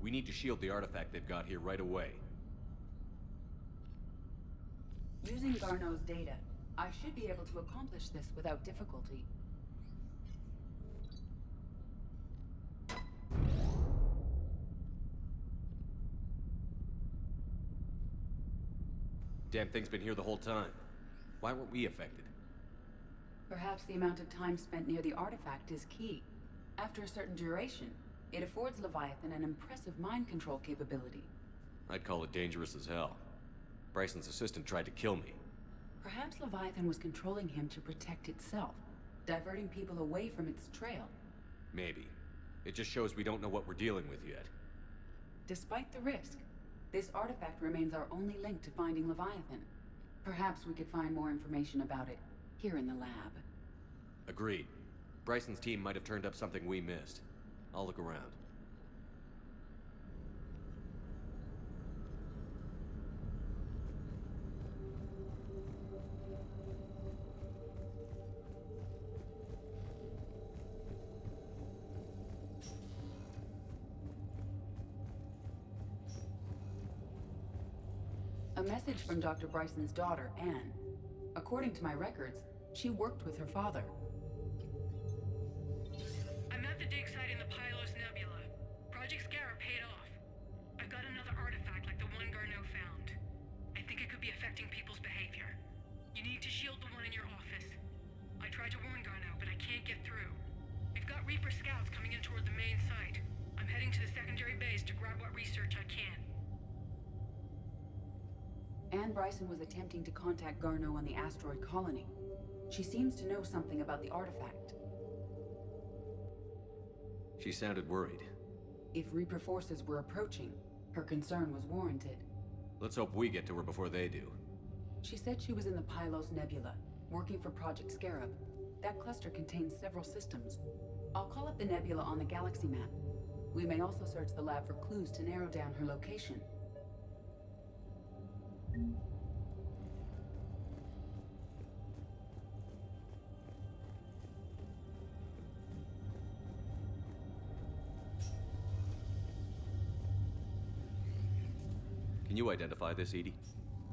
We need to shield the artifact they've got here right away. Using Garneau's data, I should be able to accomplish this without difficulty. Damn thing's been here the whole time. Why weren't we affected? Perhaps the amount of time spent near the artifact is key. After a certain duration, it affords Leviathan an impressive mind control capability. I'd call it dangerous as hell. Bryson's assistant tried to kill me. Perhaps Leviathan was controlling him to protect itself, diverting people away from its trail. Maybe. It just shows we don't know what we're dealing with yet. Despite the risk, this artifact remains our only link to finding Leviathan. Perhaps we could find more information about it here in the lab. Agreed. Bryson's team might have turned up something we missed. I'll look around. A message from Dr. Bryson's daughter, Anne. According to my records, she worked with her father. I'm at the dig site in the Pylos Nebula. Project Scarab paid off. I've got another artifact like the one Garneau found. I think it could be affecting people's behavior. You need to shield the one in your office. I tried to warn Garneau, but I can't get through. We've got Reaper scouts coming in toward the main site. I'm heading to the secondary base to grab what research I can. Anne Bryson was attempting to contact Garneau on the asteroid colony. She seems to know something about the artifact. She sounded worried. If Reaper forces were approaching, her concern was warranted. Let's hope we get to her before they do. She said she was in the Pylos Nebula, working for Project Scarab. That cluster contains several systems. I'll call up the nebula on the galaxy map. We may also search the lab for clues to narrow down her location. Can you identify this, Edie?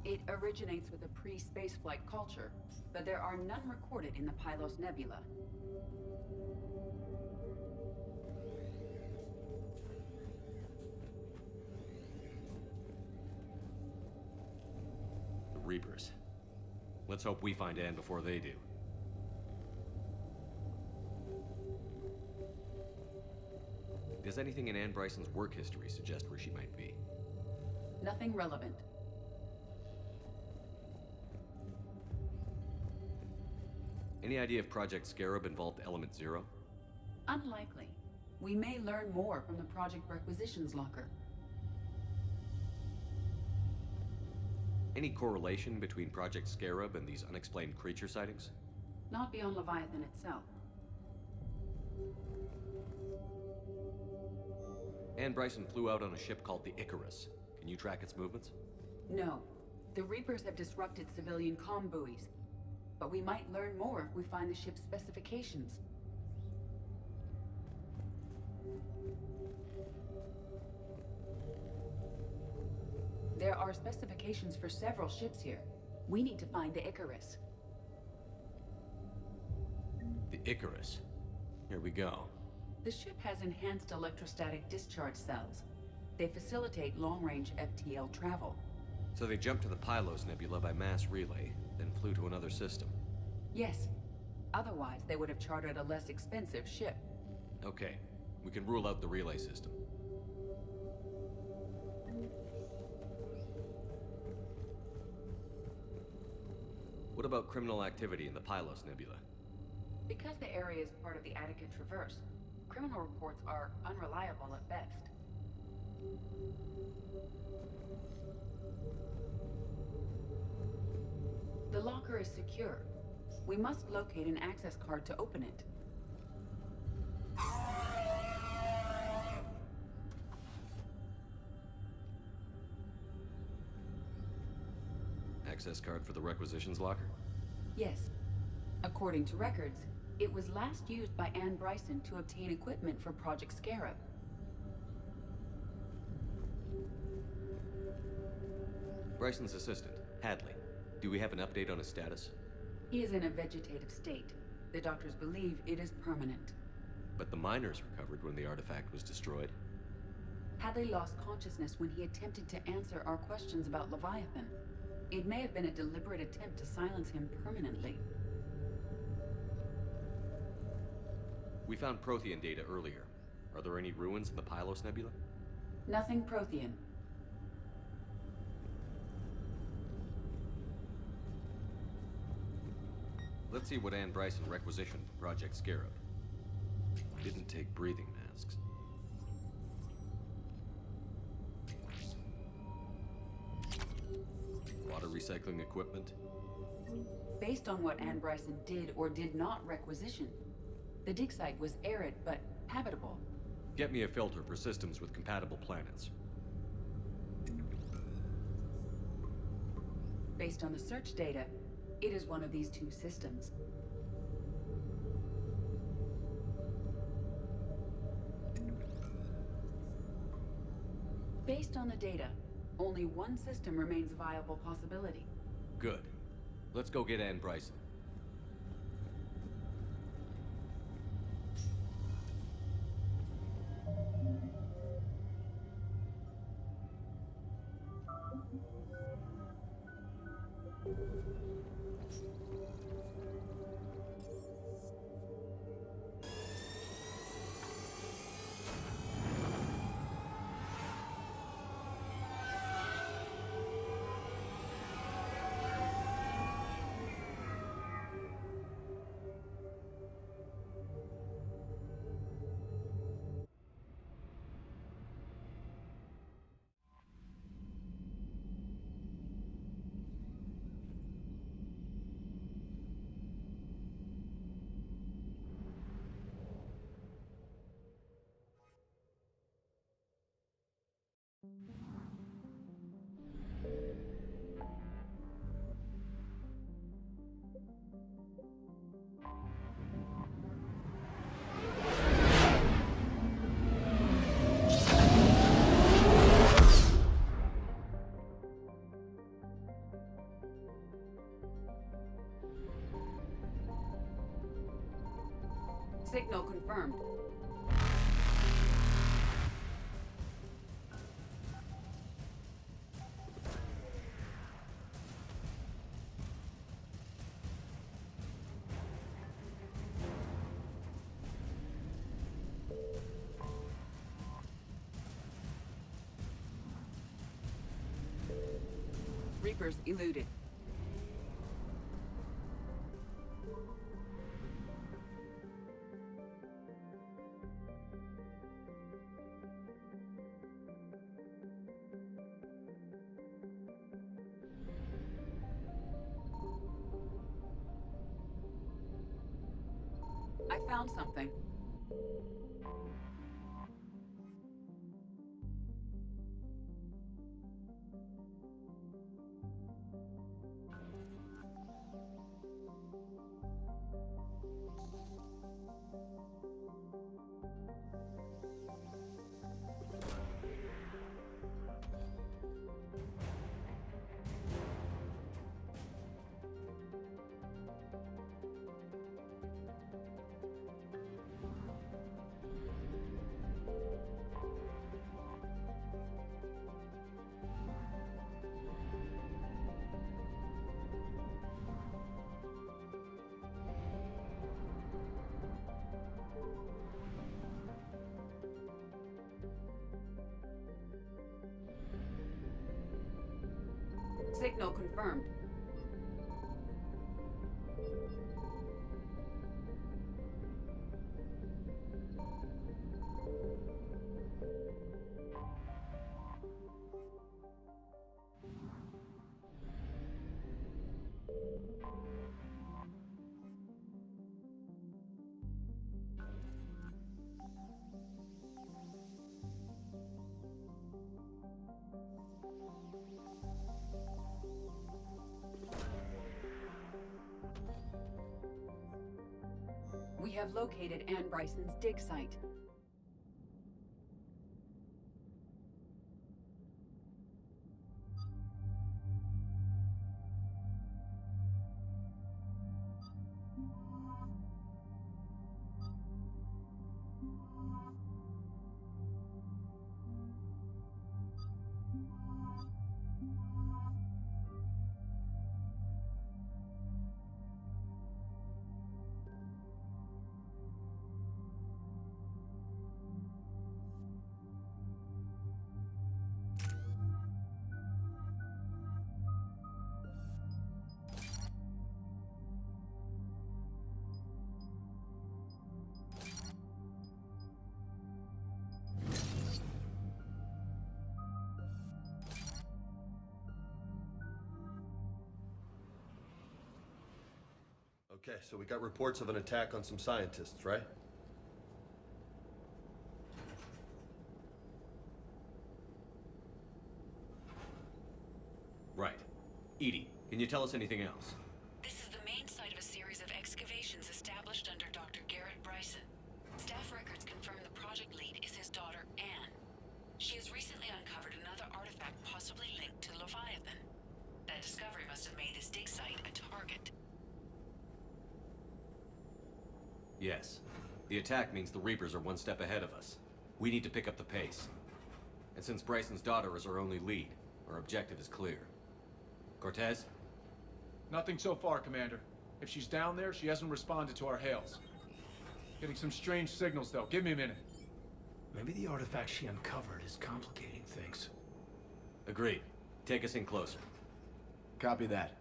It originates with a pre-spaceflight culture, but there are none recorded in the Pylos Nebula. The Reapers. Let's hope we find Anne before they do. Does anything in Anne Bryson's work history suggest where she might be? Nothing relevant. Any idea if Project Scarab involved Element Zero? Unlikely. We may learn more from the Project Requisitions Locker. Any correlation between Project Scarab and these unexplained creature sightings? Not beyond Leviathan itself. Anne Bryson flew out on a ship called the Icarus. Can you track its movements? No. The Reapers have disrupted civilian comm buoys. But we might learn more if we find the ship's specifications. There are specifications for several ships here. We need to find the Icarus. The Icarus. Here we go. The ship has enhanced electrostatic discharge cells. They facilitate long-range FTL travel. So they jumped to the Pylos Nebula by mass relay, then flew to another system. Yes. Otherwise, they would have chartered a less expensive ship. Okay, we can rule out the relay system. What about criminal activity in the Pylos Nebula? Because the area is part of the Attica Traverse, criminal reports are unreliable at best. The locker is secure. We must locate an access card to open it. Access card for the requisitions locker? Yes. According to records, it was last used by Anne Bryson to obtain equipment for Project Scarab. Bryson's assistant, Hadley. Do we have an update on his status? He is in a vegetative state. The doctors believe it is permanent. But the miners recovered when the artifact was destroyed. Hadley lost consciousness when he attempted to answer our questions about Leviathan. It may have been a deliberate attempt to silence him permanently. We found Prothean data earlier. Are there any ruins in the Pylos Nebula? Nothing Prothean. Let's see what Ann Bryson requisitioned for Project Scarab. Didn't take breathing masks. Water recycling equipment. Based on what Ann Bryson did or did not requisition, the dig site was arid but habitable. Get me a filter for systems with compatible planets. Based on the search data, it is one of these two systems. Based on the data, only one system remains a viable possibility. Good. Let's go get Ann Bryson. Signal confirmed. Reapers eluded. I found something. Signal confirmed. We have located Ann Bryson's dig site. Okay, so we got reports of an attack on some scientists, right? Right. Edie, can you tell us anything else? This is the main site of a series of excavations established under Dr. Garrett Bryson. Staff records confirm the project lead is his daughter, Anne. She has recently uncovered another artifact possibly linked to Leviathan. That discovery must have made this dig site a target. Yes. The attack means the Reapers are one step ahead of us. We need to pick up the pace. And since Bryson's daughter is our only lead, our objective is clear. Cortez? Nothing so far, Commander. If she's down there, she hasn't responded to our hails. Getting some strange signals, though. Give me a minute. Maybe the artifact she uncovered is complicating things. Agreed. Take us in closer. Copy that.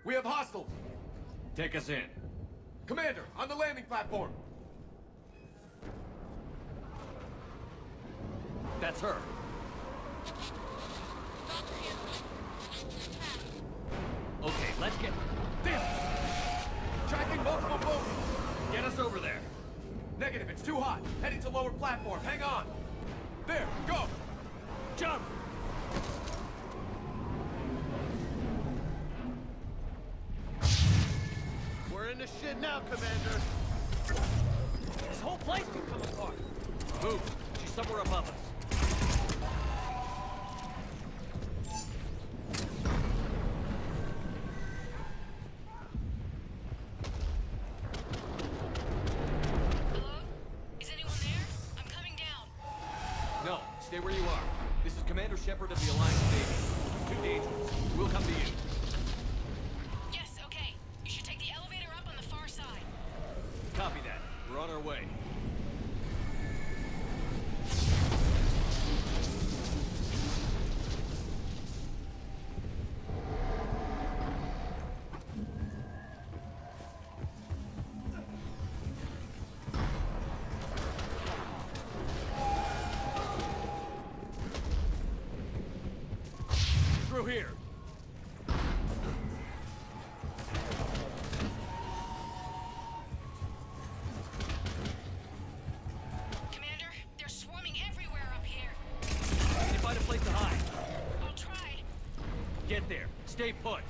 We have hostiles! Take us in. Commander, on the landing platform! That's her. Okay, let's get... Damn! Tracking multiple bogies! Get us over there. Negative, it's too hot. Heading to lower platform. Hang on! There, go! Jump! We're in the shit now, Commander! This whole place can come apart. Move. She's somewhere above us. Hello? Is anyone there? I'm coming down. No, stay where you are. This is Commander Shepard of the Alliance Navy. It's too dangerous. We'll come to you. Yes, okay. You should take the elevator up on the far side. Copy that. We're on our way. Through here. Commander, they're swarming everywhere up here. Can you find a place to hide? I'll try. Get there. Stay put.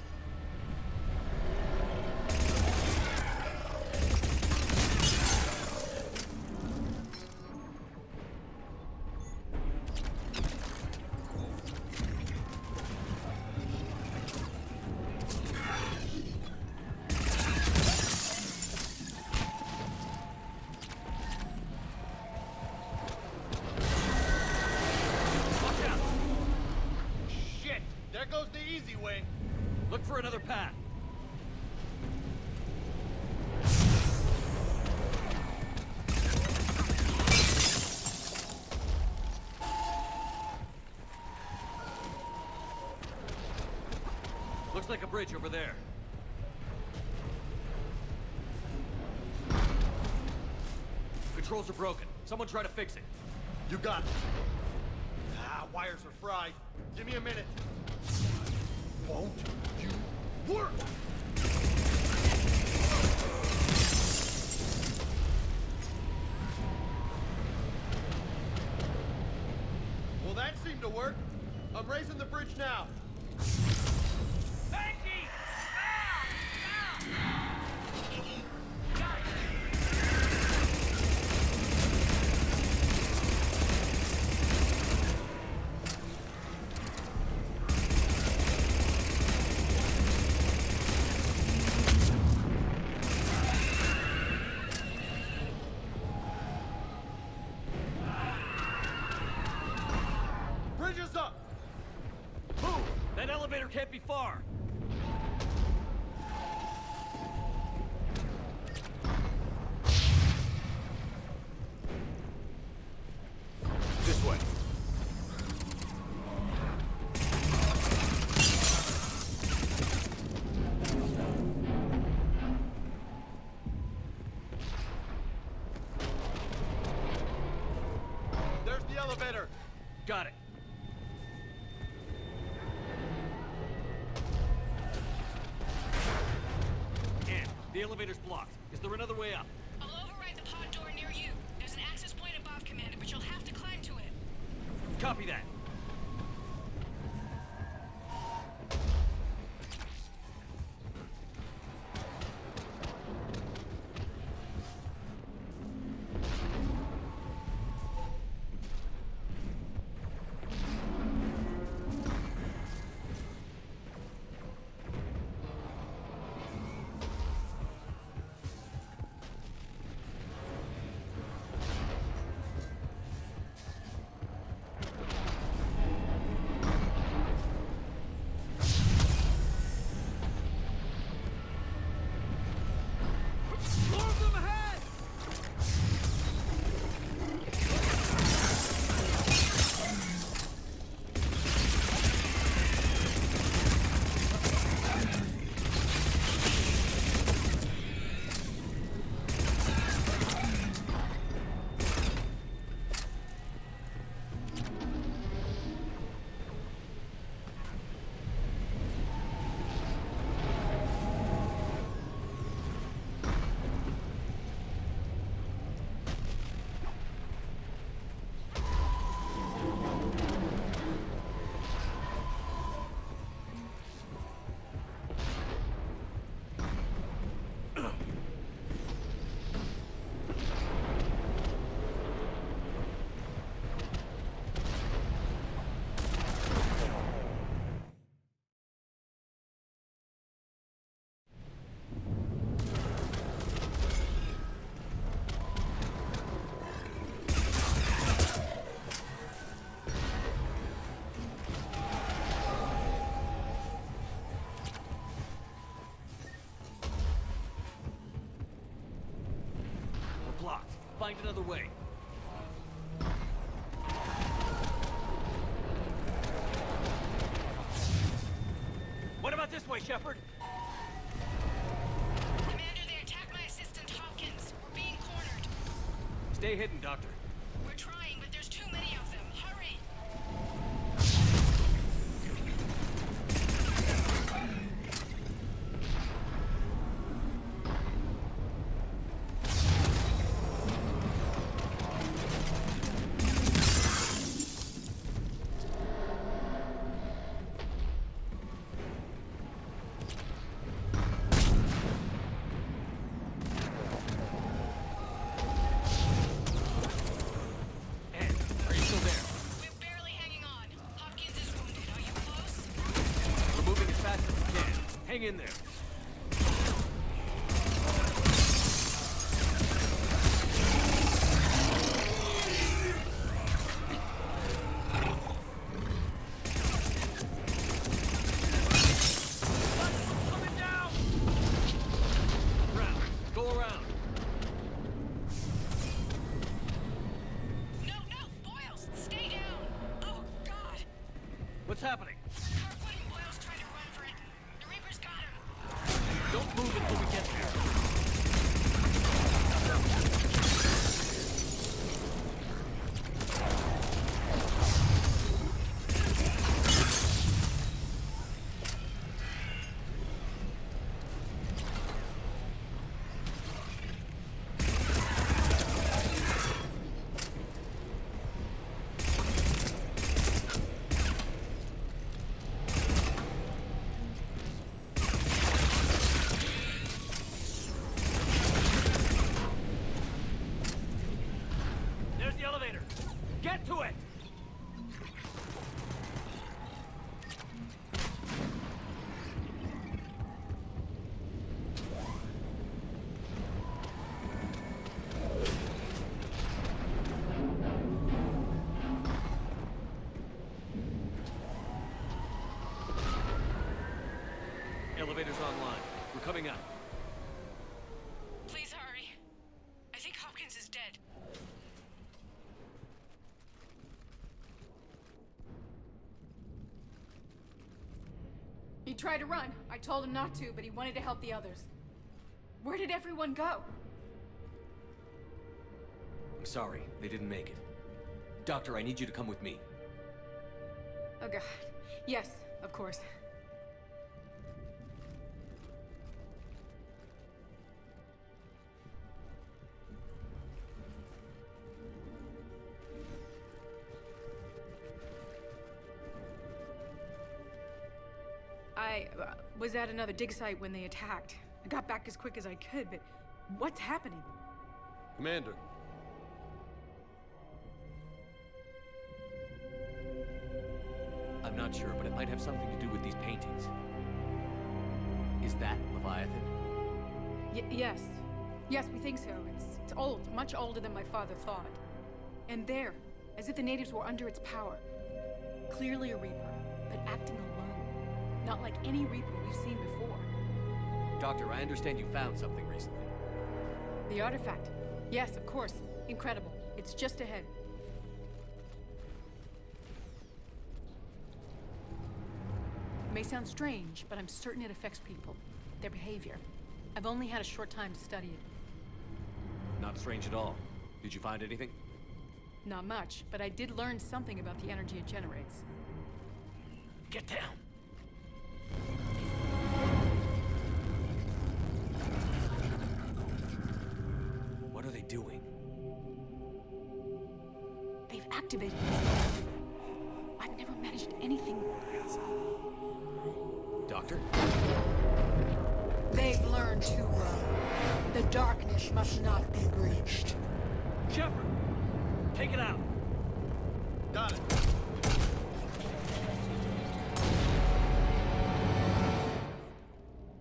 Watch out! Shit! There goes the easy way! Look for another path. Looks like a bridge over there. Controls are broken. Someone try to fix it. You got it! Ah, wires are fried. Give me a minute. Won't you work? Well, that seemed to work. I'm raising the bridge now. Bridge is up! Move! That elevator can't be far. This way. There's the elevator. Got it. elevator's blocked. Is there another way up? I'll override the pod door near you. There's an access point above, Commander, but you'll have to climb to it. Copy that. Blocked. Find another way. What about this way, Shepard? Commander, they attacked my assistant, Hopkins. We're being cornered. Stay hidden, Doctor. We're trying, but there's too many of them. Hurry! Are you still there? We're barely hanging on. Hopkins is wounded. Are you close? We're moving as fast as we can. Hang in there. Coming down! Round. Go around. No, no! Boyles, stay down! Oh, God! What's happening? Kirkwood and Boyles trying to run for it. The Reapers got him. Don't move until we get there. There's the elevator. Get to it! Elevator's online. We're coming up. Please hurry. I think Hopkins is dead. He tried to run. I told him not to, but he wanted to help the others. Where did everyone go? I'm sorry, they didn't make it. Doctor, I need you to come with me. Oh god. Yes, of course. I was at another dig site when they attacked. I got back as quick as I could, but what's happening? Commander. I'm not sure, but it might have something to do with these paintings. Is that Leviathan? Yes. Yes, we think so. It's old, much older than my father thought. And there, as if the natives were under its power. Clearly a Reaper, but acting alone. Not like any Reaper we've seen before. Doctor, I understand you found something recently. The artifact. Yes, of course. Incredible. It's just ahead. It may sound strange, but I'm certain it affects people. Their behavior. I've only had a short time to study it. Not strange at all. Did you find anything? Not much, but I did learn something about the energy it generates. Get down. What are they doing? They've activated it. I've never managed anything. Doctor? They've learned to, the darkness must not be breached. Shepard, take it out. Got it.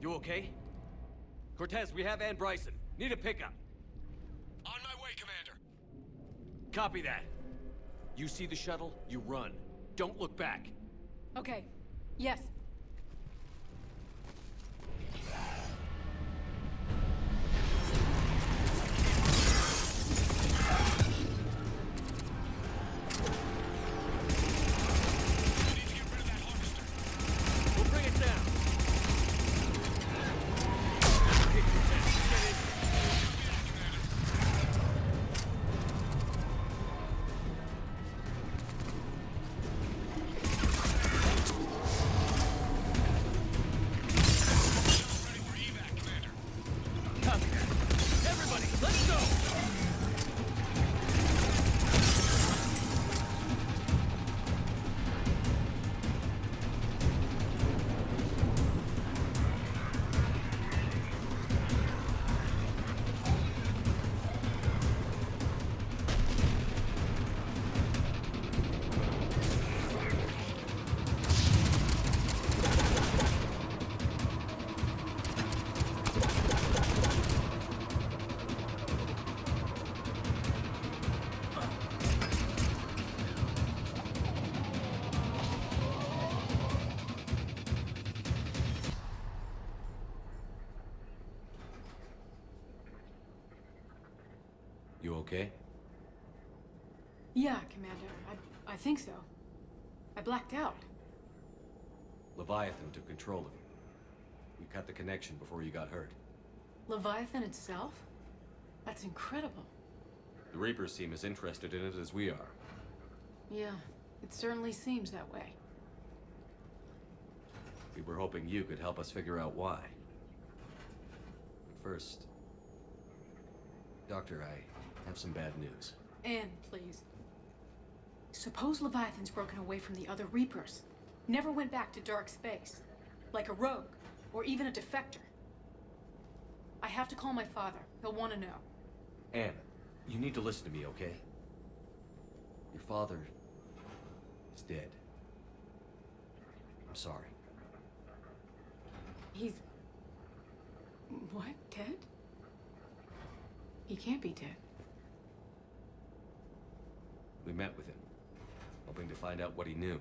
You okay? Cortez, we have Ann Bryson. Need a pickup. On my way, Commander. Copy that. You see the shuttle, you run. Don't look back. Okay. Yes. We'll bring it down. Okay, Cortez, get in. Copy that. Everybody, let's go! You okay? Yeah, Commander. I think so. I blacked out. Leviathan took control of you. We cut the connection before you got hurt. Leviathan itself? That's incredible. The Reapers seem as interested in it as we are. Yeah, it certainly seems that way. We were hoping you could help us figure out why. But first... Doctor, I have some bad news. Anne, please. Suppose Leviathan's broken away from the other Reapers. Never went back to dark space. Like a rogue, or even a defector. I have to call my father. He'll want to know. Anne, you need to listen to me, okay? Your father is dead. I'm sorry. He's... What? Dead? He can't be dead. We met with him, hoping to find out what he knew.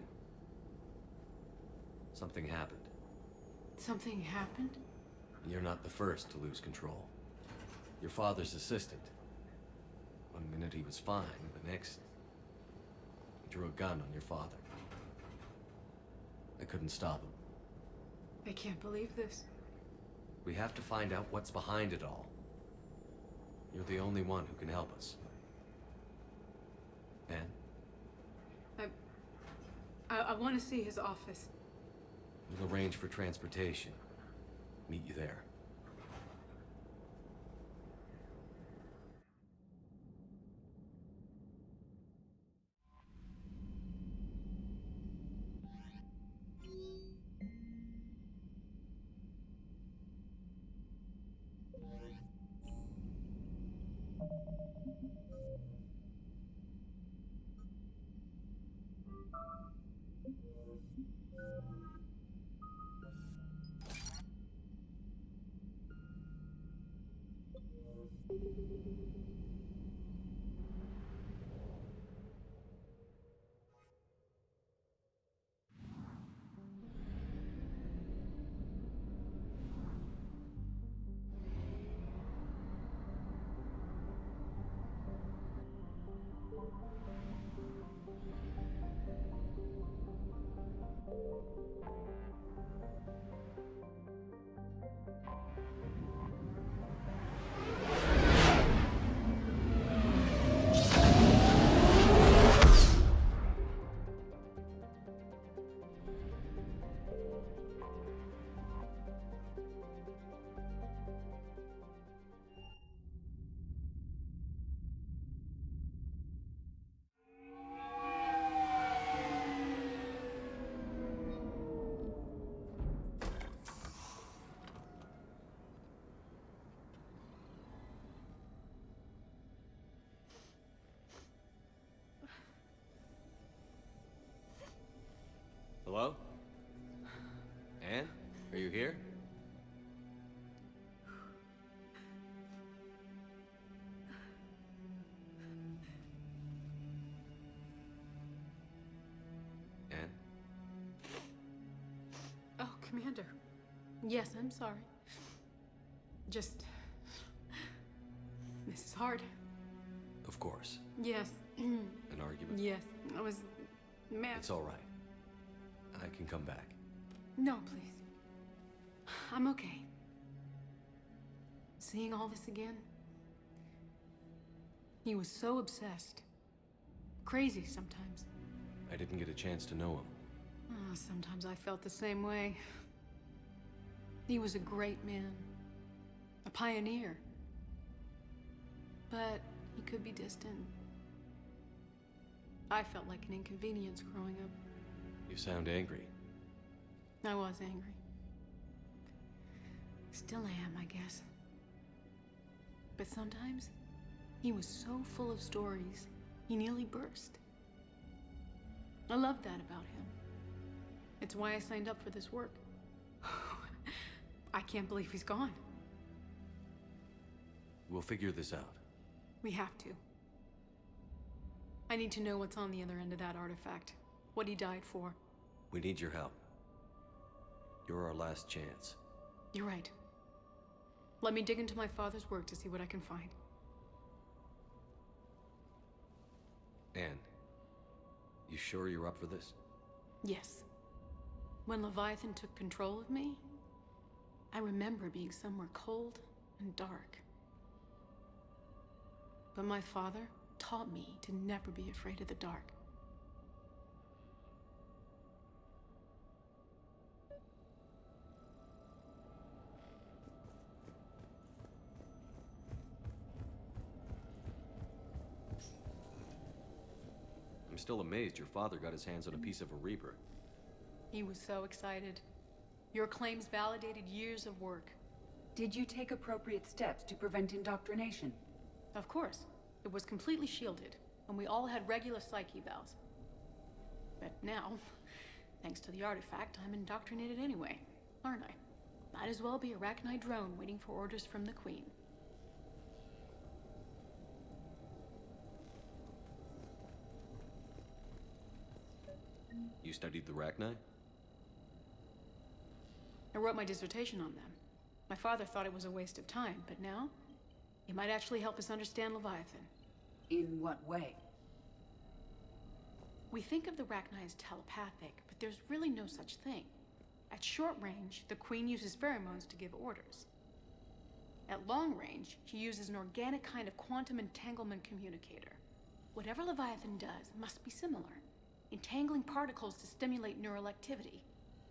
Something happened. Something happened? You're not the first to lose control. Your father's assistant. One minute he was fine, the next... he drew a gun on your father. I couldn't stop him. I can't believe this. We have to find out what's behind it all. You're the only one who can help us. Anne? I want to see his office. We'll arrange for transportation. Meet you there. Anne? Are you here? Anne? Oh, Commander. Yes, I'm sorry. Just... This is hard. Of course. Yes. An argument? Yes. I was... mad. It's all right. I can come back. No, please. I'm okay. Seeing all this again? He was so obsessed. Crazy sometimes. I didn't get a chance to know him. Oh, sometimes I felt the same way. He was a great man. A pioneer. But he could be distant. I felt like an inconvenience growing up. You sound angry. I was angry. Still am, I guess. But sometimes, he was so full of stories, he nearly burst. I love that about him. It's why I signed up for this work. I can't believe he's gone. We'll figure this out. We have to. I need to know what's on the other end of that artifact. What he died for. We need your help. You're our last chance. You're right. Let me dig into my father's work to see what I can find. Anne, you sure you're up for this? Yes. When Leviathan took control of me, I remember being somewhere cold and dark. But my father taught me to never be afraid of the dark. I'm still amazed your father got his hands on a piece of a Reaper. He was so excited. Your claims validated years of work. Did you take appropriate steps to prevent indoctrination? Of course. It was completely shielded, and we all had regular psych evals. But now, thanks to the artifact, I'm indoctrinated anyway, aren't I? Might as well be a Arachnite drone waiting for orders from the Queen. You studied the Rachni? I wrote my dissertation on them. My father thought it was a waste of time, but now, it might actually help us understand Leviathan. In what way? We think of the Rachni as telepathic, but there's really no such thing. At short range, the Queen uses pheromones to give orders. At long range, she uses an organic kind of quantum entanglement communicator. Whatever Leviathan does must be similar, entangling particles to stimulate neural activity.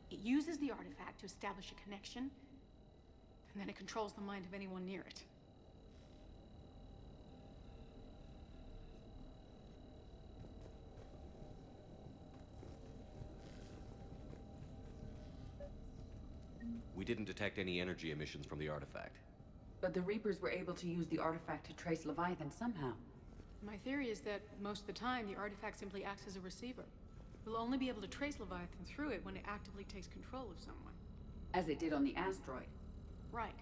It uses the artifact to establish a connection, and then it controls the mind of anyone near it. We didn't detect any energy emissions from the artifact. But the Reapers were able to use the artifact to trace Leviathan somehow. My theory is that most of the time, the artifact simply acts as a receiver. We'll only be able to trace Leviathan through it when it actively takes control of someone. As it did on the asteroid. Right.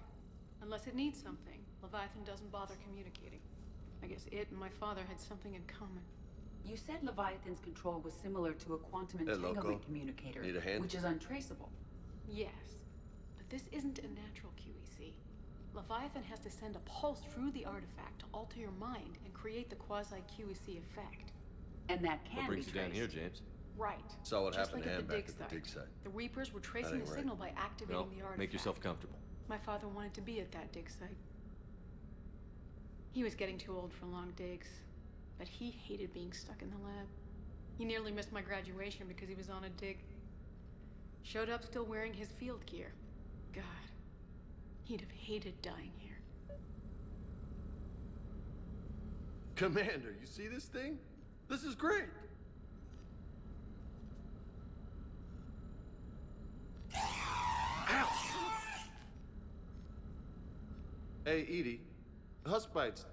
Unless it needs something, Leviathan doesn't bother communicating. I guess it and my father had something in common. You said Leviathan's control was similar to a quantum Hey, entanglement loco. communicator, Need a hand? which is untraceable. Yes. But this isn't a natural QEC. Leviathan has to send a pulse through the artifact to alter your mind and create the quasi-QEC effect. And that can What brings be you down traced. here, James? Right. Saw what Just happened like to at him the back dig at the site. dig site. The Reapers were tracing ain't the right. signal by activating Well, the artifact. make yourself comfortable. My father wanted to be at that dig site. He was getting too old for long digs, but he hated being stuck in the lab. He nearly missed my graduation because he was on a dig. Showed up still wearing his field gear. God, he'd have hated dying here. Commander, you see this thing? This is great. Ow! Hey, Edie, husk bites,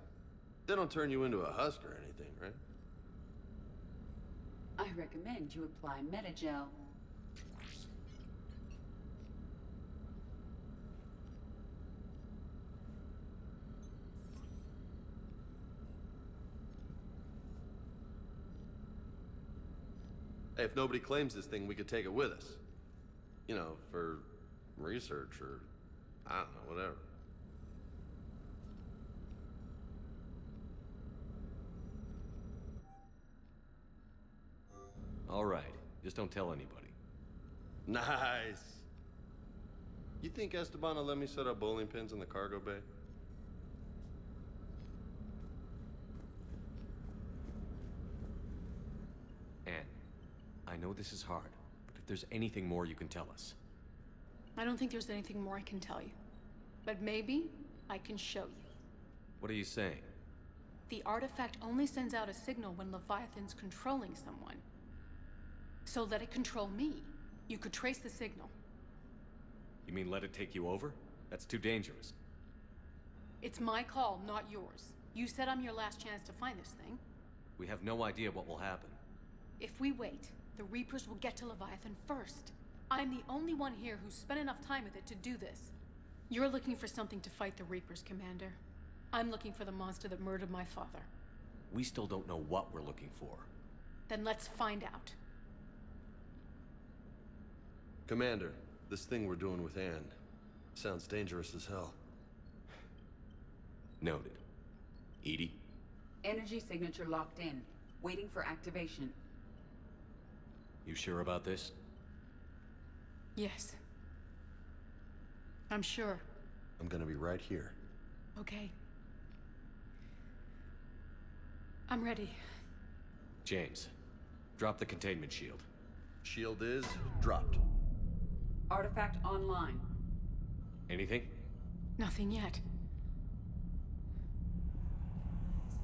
they don't turn you into a husk or anything, right? I recommend you apply Metagel. Hey, if nobody claims this thing, we could take it with us. You know, for research or, I don't know, whatever. All right, just don't tell anybody. Nice. You think Esteban will let me set up bowling pins in the cargo bay? Anne, I know this is hard, but if there's anything more you can tell us. I don't think there's anything more I can tell you. But maybe I can show you. What are you saying? The artifact only sends out a signal when Leviathan's controlling someone. So let it control me. You could trace the signal. You mean let it take you over? That's too dangerous. It's my call, not yours. You said I'm your last chance to find this thing. We have no idea what will happen. If we wait, the Reapers will get to Leviathan first. I'm the only one here who's spent enough time with it to do this. You're looking for something to fight the Reapers, Commander. I'm looking for the monster that murdered my father. We still don't know what we're looking for. Then let's find out. Commander, this thing we're doing with Anne sounds dangerous as hell. Noted. Edie? Energy signature locked in, waiting for activation. You sure about this? Yes. I'm sure. I'm gonna be right here. Okay. I'm ready. James, drop the containment shield. Shield is dropped. Artifact online. Anything? Nothing yet.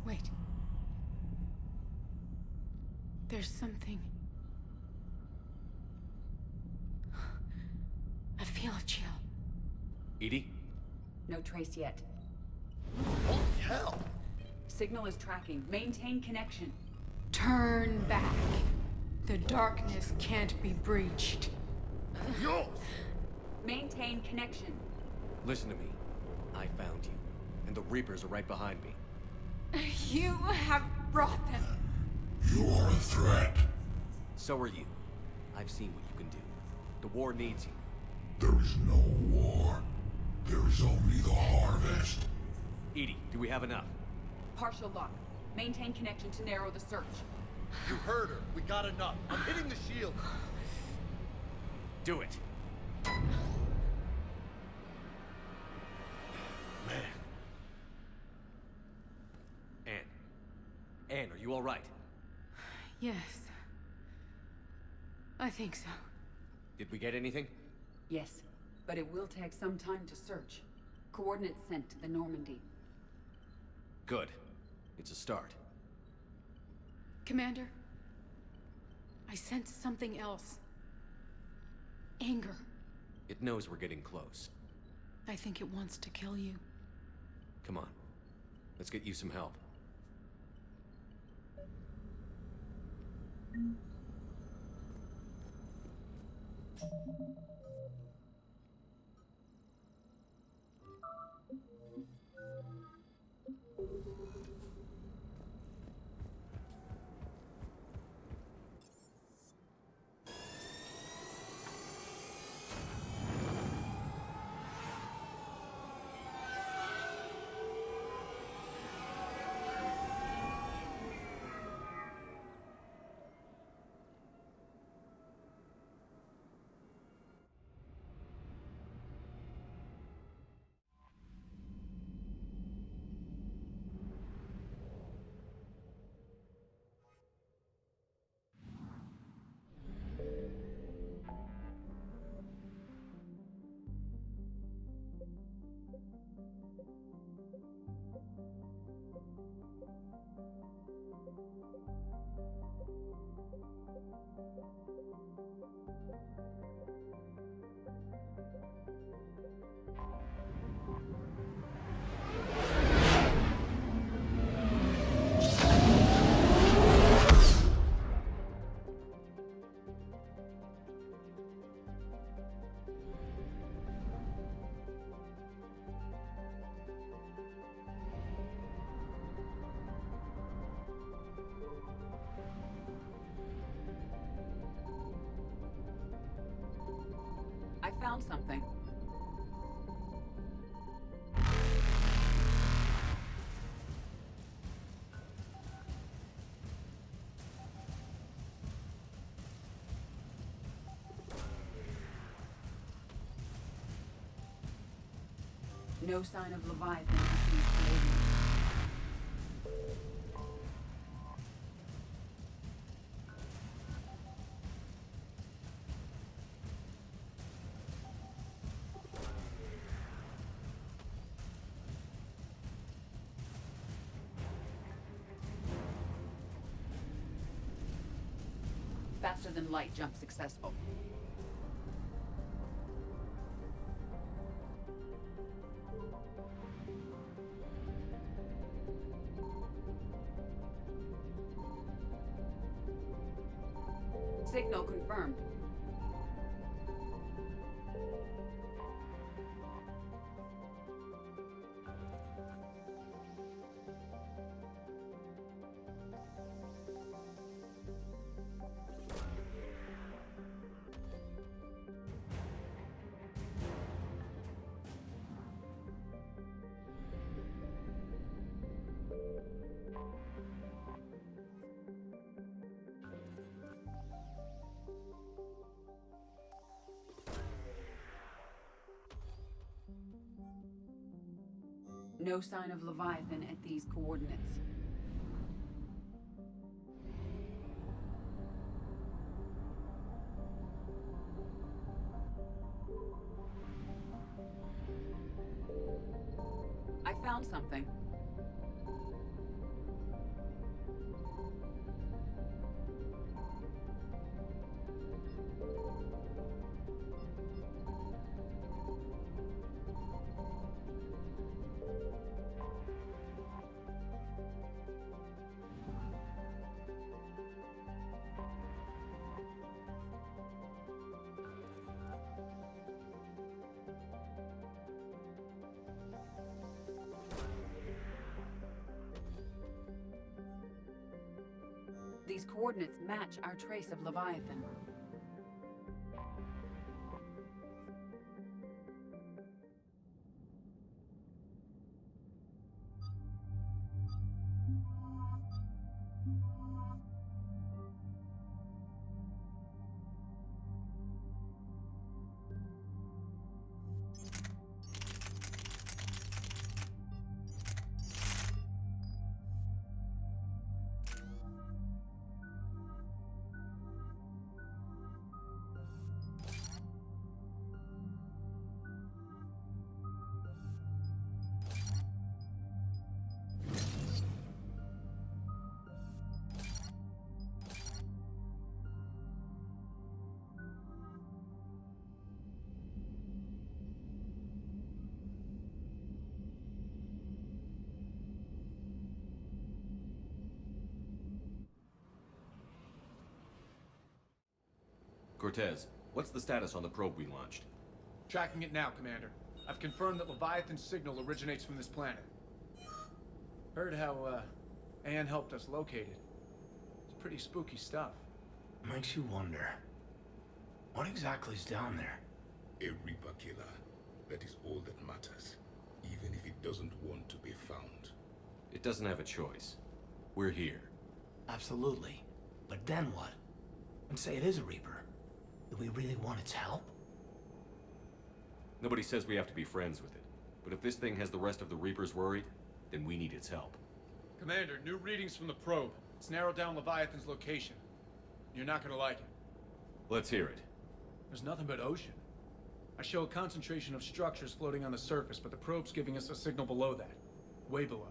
Wait. There's something. I feel a chill. Edie? No trace yet. Holy hell! Signal is tracking. Maintain connection. Turn back. The darkness can't be breached. Yo! Maintain connection. Listen to me. I found you, and the Reapers are right behind me. You have brought them. You are a threat. So are you. I've seen what you can do. The war needs you. There is no war. There is only the harvest. Edie, do we have enough? Partial lock. Maintain connection to narrow the search. You heard her. We got enough. I'm hitting the shield. Do it. Man. Anne, are you all right? Yes. I think so. Did we get anything? Yes, but it will take some time to search. Coordinates sent to the Normandy. Good. It's a start. Commander, I sense something else. Anger. It knows we're getting close. I think it wants to kill you. Come on. Let's get you some help. found something. No sign of Leviathan at these coordinates. Faster than light jump successful. Signal confirmed. No sign of Leviathan at these coordinates. I found something. These coordinates match our trace of Leviathan. Cortez, what's the status on the probe we launched? Tracking it now, Commander. I've confirmed that Leviathan's signal originates from this planet. Heard how, Anne helped us locate it. It's pretty spooky stuff. Makes you wonder. What exactly is down there? A Reaper killer. That is all that matters. Even if it doesn't want to be found. It doesn't have a choice. We're here. Absolutely. But then what? And say it is a Reaper. Do we really want its help? Nobody says we have to be friends with it. But if this thing has the rest of the Reapers worried, then we need its help. Commander, new readings from the probe. It's narrowed down Leviathan's location. You're not gonna like it. Let's hear it. There's nothing but ocean. I show a concentration of structures floating on the surface, but the probe's giving us a signal below that. Way below.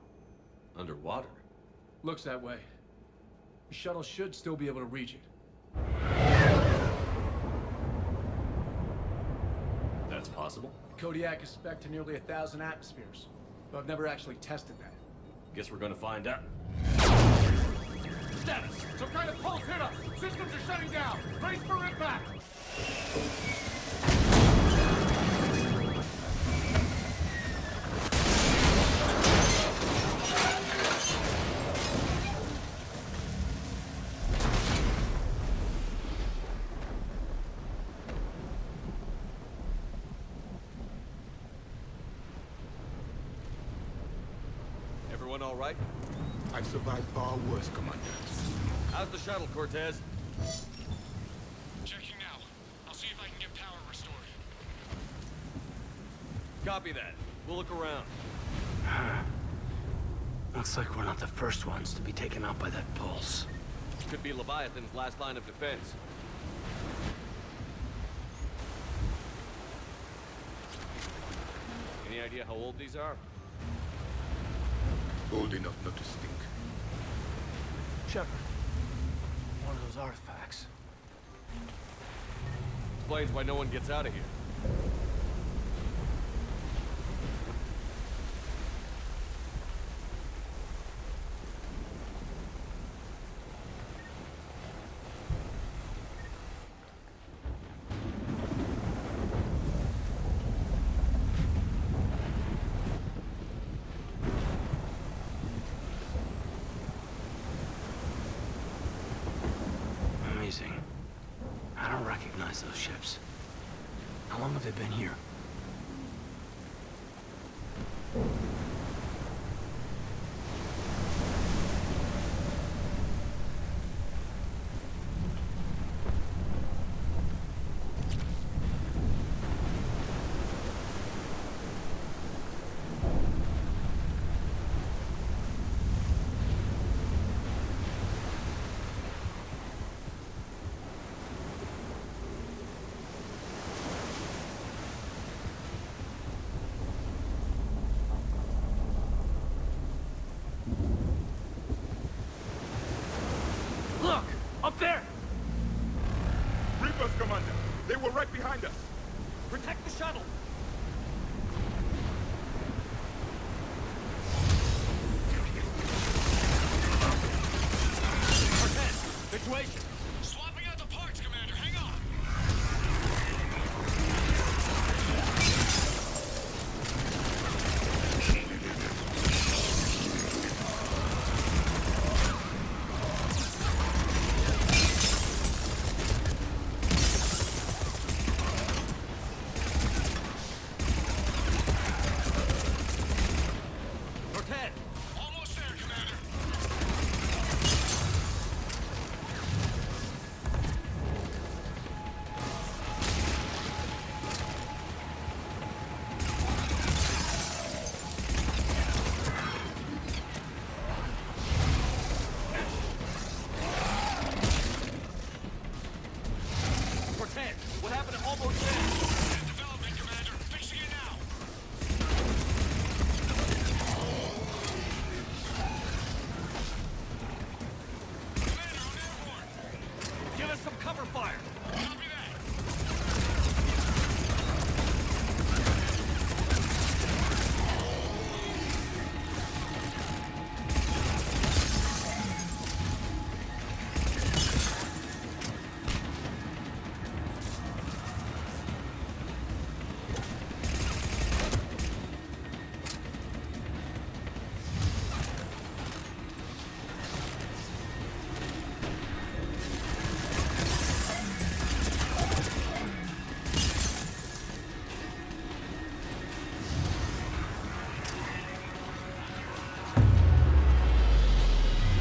Underwater? Looks that way. The shuttle should still be able to reach it. That's possible. Kodiak is spec'd to nearly 1,000 atmospheres, but I've never actually tested that. Guess we're gonna find out. Status! Some kind of pulse hit us! Systems are shutting down! Brace for impact! Everyone all right? I've survived far worse, Commander. How's the shuttle, Cortez? Checking now. I'll see if I can get power restored. Copy that. We'll look around. Looks like we're not the first ones to be taken out by that pulse. Could be Leviathan's last line of defense. Any idea how old these are? Old enough not to stink. Shepard, one of those artifacts. Explains why no one gets out of here. Amazing. I don't recognize those ships. How long have they been here? Look! Up there! Reapers, Commander! They were right behind us! Protect the shuttle! Cortez, situation! Swapping out the parts, Commander. Hang on. Cortez! Almost there, Commander. Cortez, what happened to almost there? Development, Commander. Fixing it now. Commander, on airborne. Give us some cover fire! Copy that.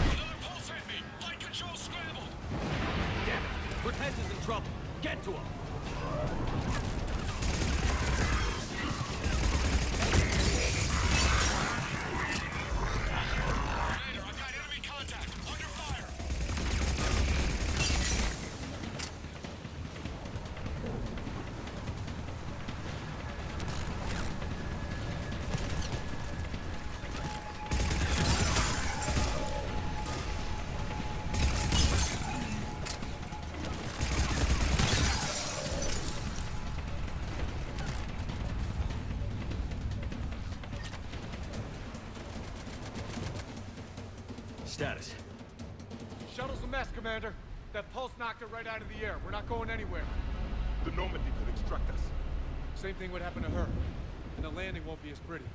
Another pulse hit me. Flight control scrambled. Damn it! Cortez is in trouble! Get to him! Commander, I've got enemy contact. Under fire. Status. Shuttle's a mess, Commander. That pulse knocked it right out of the air. We're not going anywhere. The Normandy could extract us. Same thing would happen to her. And the landing won't be as pretty.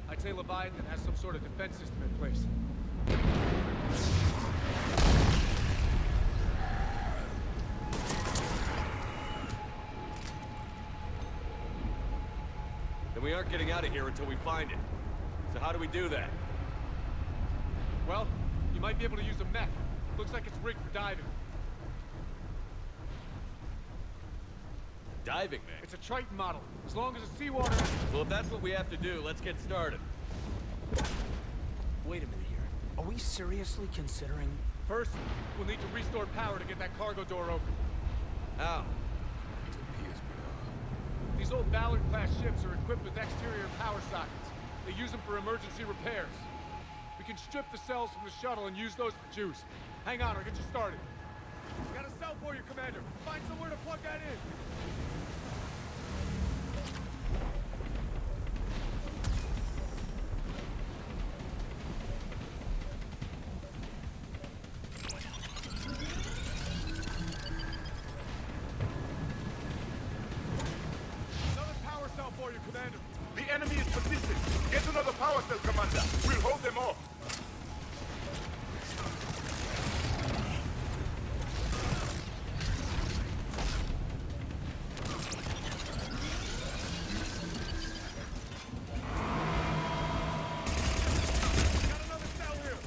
I'd say Leviathan has some sort of defense system in place. Then we aren't getting out of here until we find it. So how do we do that? Well, you might be able to use a mech. Looks like it's rigged for diving. Diving, man. It's a Triton model. As long as the seawater... Well, if that's what we have to do, let's get started. Wait a minute here. Are we seriously considering... First, we'll need to restore power to get that cargo door open. How? It appears we are. These old Ballard-class ships are equipped with exterior power sockets. They use them for emergency repairs. We can strip the cells from the shuttle and use those for juice. Hang on, I'll get you started. Got a cell for you, Commander. Find somewhere to plug that in. Another power cell for you, Commander. The enemy is persistent. Get another power cell, Commander. We'll hold them off. Got another cell here.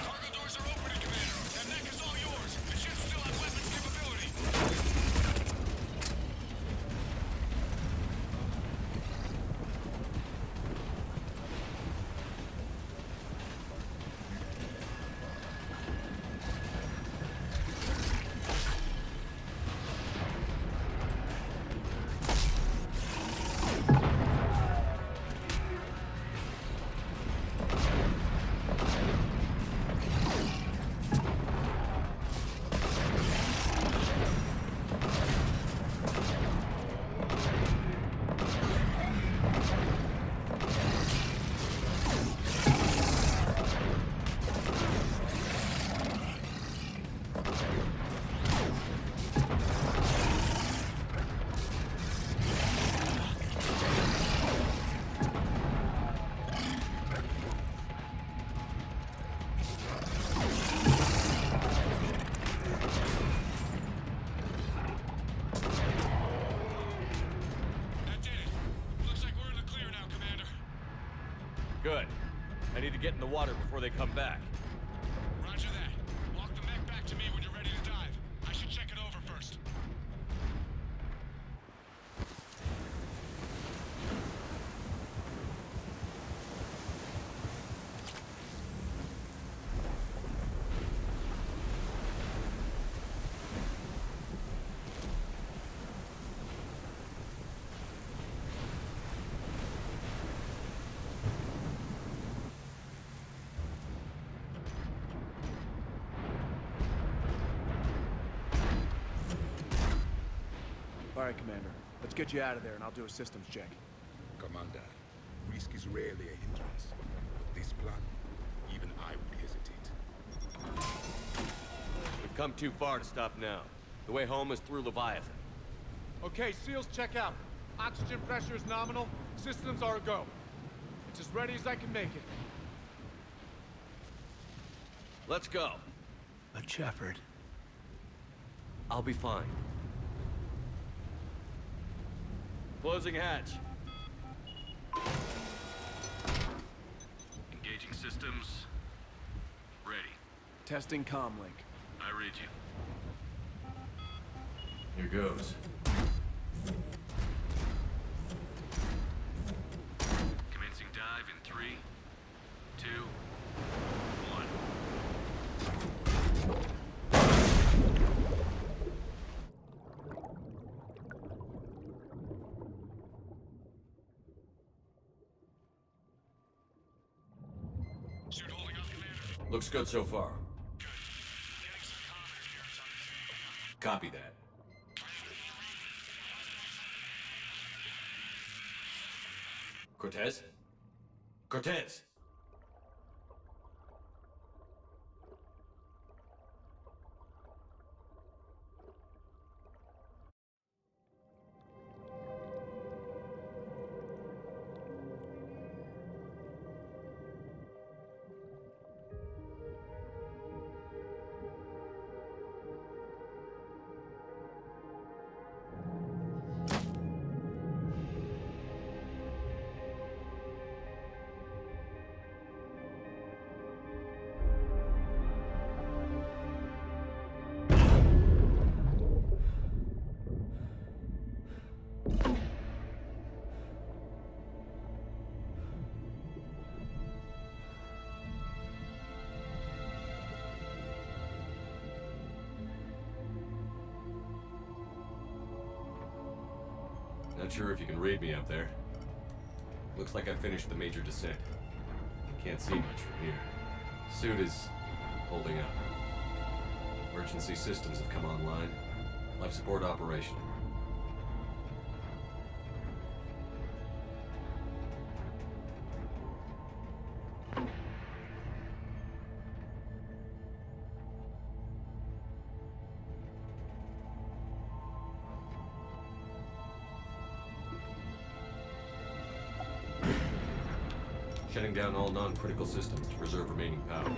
Cargo doors are opening, Commander. That mech is all yours. The ships still have weapons capability. That did it. Looks like we're in the clear now, Commander. Good. I need to get in the water before they come back. Roger that. Walk the mech back to me when you're ready to dive. I should check it over first. All right, Commander. Let's get you out of there and I'll do a systems check. Commander, risk is rarely a hindrance. But this plan, even I would hesitate. We've come too far to stop now. The way home is through Leviathan. Okay, SEALs check out. Oxygen pressure is nominal. Systems are a go. It's as ready as I can make it. Let's go. But Shepard... I'll be fine. Closing hatch. Engaging systems. Ready. Testing comlink. I read you. Here goes. Commencing dive in 3, 2, 1. Suit holding up, Commander. Looks good so far. Good. Getting some comm interference on the Copy that. Cortez? Cortez! Not sure if you can read me up there. Looks like I finished the major descent. Can't see much from here. Suit is holding up. Emergency systems have come online. Life support operational. Shutting down all non-critical systems to preserve remaining power.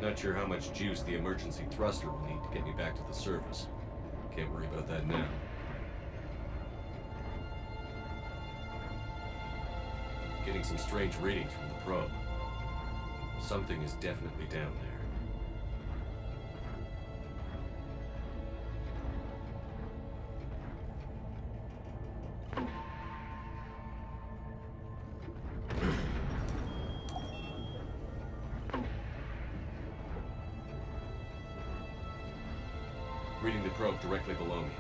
Not sure how much juice the emergency thruster will need to get me back to the surface. Can't worry about that now. Getting some strange readings from the probe. Something is definitely down there. Reading the probe directly below me.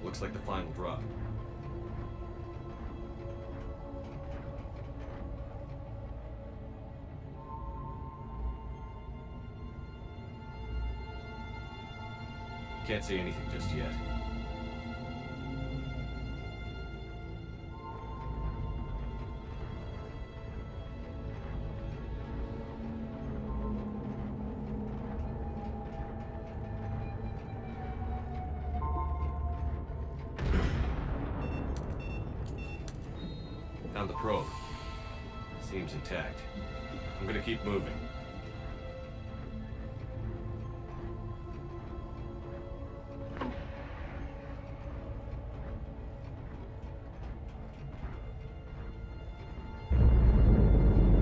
Looks like the final drop. Can't see anything just yet. Found the probe. Seems intact. I'm gonna keep moving.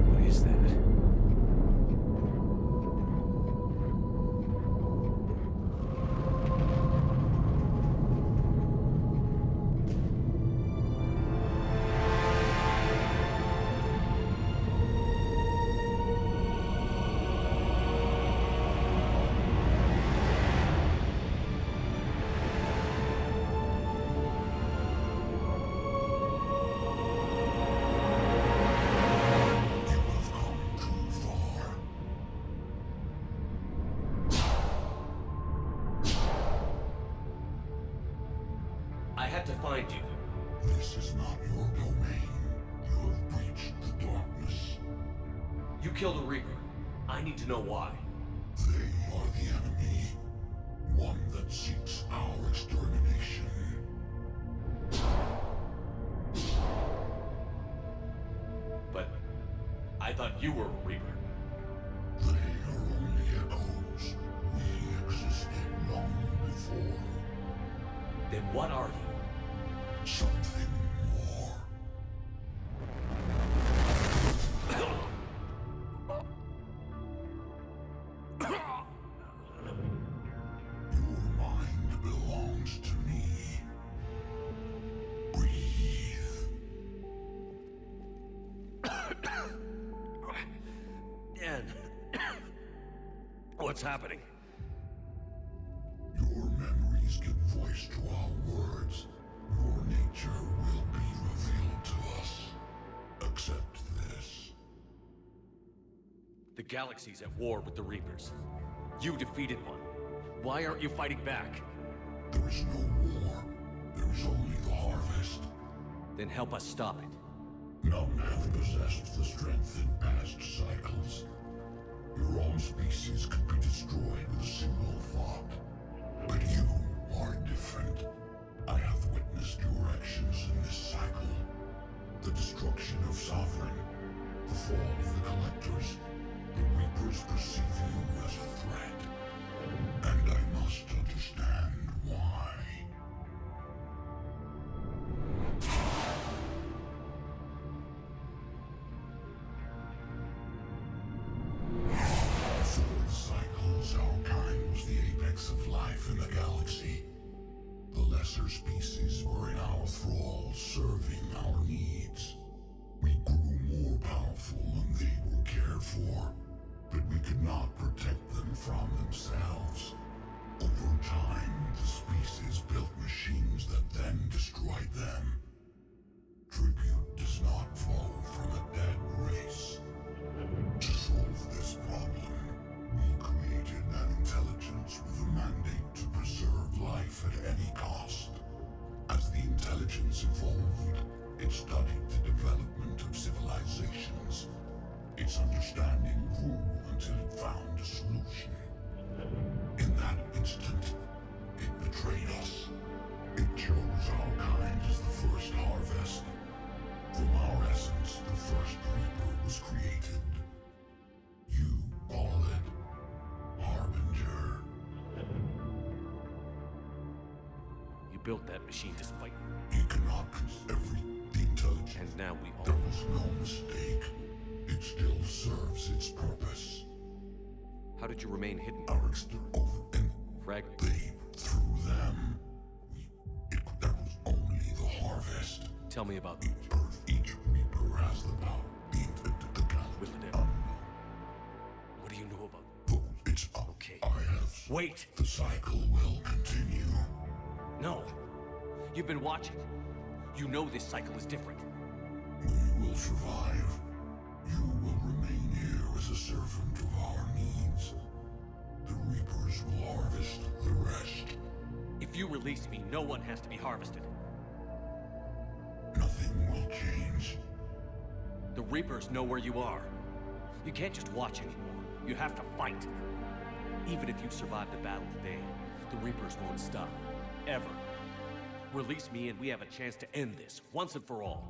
What is that? I had to find you. This is not your domain. You have breached the darkness. You killed a Reaper. I need to know why. They are the enemy. One that seeks our extermination. But I thought you were a Reaper. They are only echoes. We existed long before. Then what are you? Something more. Your mind belongs to me. Breathe. Dan. What's happening? Your memories give voice to our words. Your nature will be revealed to us. Accept this. The galaxy's at war with the Reapers. You defeated one. Why aren't you fighting back? There is no war. There is only the harvest. Then help us stop it. None have possessed the strength in past cycles. Your own species could be destroyed with a single thought. But you are different. I have witnessed your actions in this cycle. The destruction of Sovereign, the fall of the Collectors. The Reapers perceive you as a threat. And I must understand why. Before the cycles, our kind was the apex of life in the galaxy. The lesser species were in our thrall, serving our needs. We grew more powerful and they were cared for, but we could not protect them from themselves. Over time, the species built machines that then destroyed them. intelligence evolved. It studied the development of civilizations. Its understanding grew until it found a solution. In that instant, it betrayed us. It chose our kind as the first harvest. From our essence, the first Reaper was created. You call it Harbinger. You built that machine despite... Economics, everything touched. And now we all... There was no mistake. It still serves its purpose. How did you remain hidden? Our over and Fragment. they through them. That was only the harvest. Tell me about... Each birth, each Reaper has the power. The Will it unknown. What do you know about... But it's Okay. I have... Wait! The cycle will continue. No. You've been watching. You know this cycle is different. We will survive. You will remain here as a servant of our needs. The Reapers will harvest the rest. If you release me, no one has to be harvested. Nothing will change. The Reapers know where you are. You can't just watch anymore. You have to fight. Even if you survive the battle today, the Reapers won't stop. Ever. Release me and we have a chance to end this, once and for all.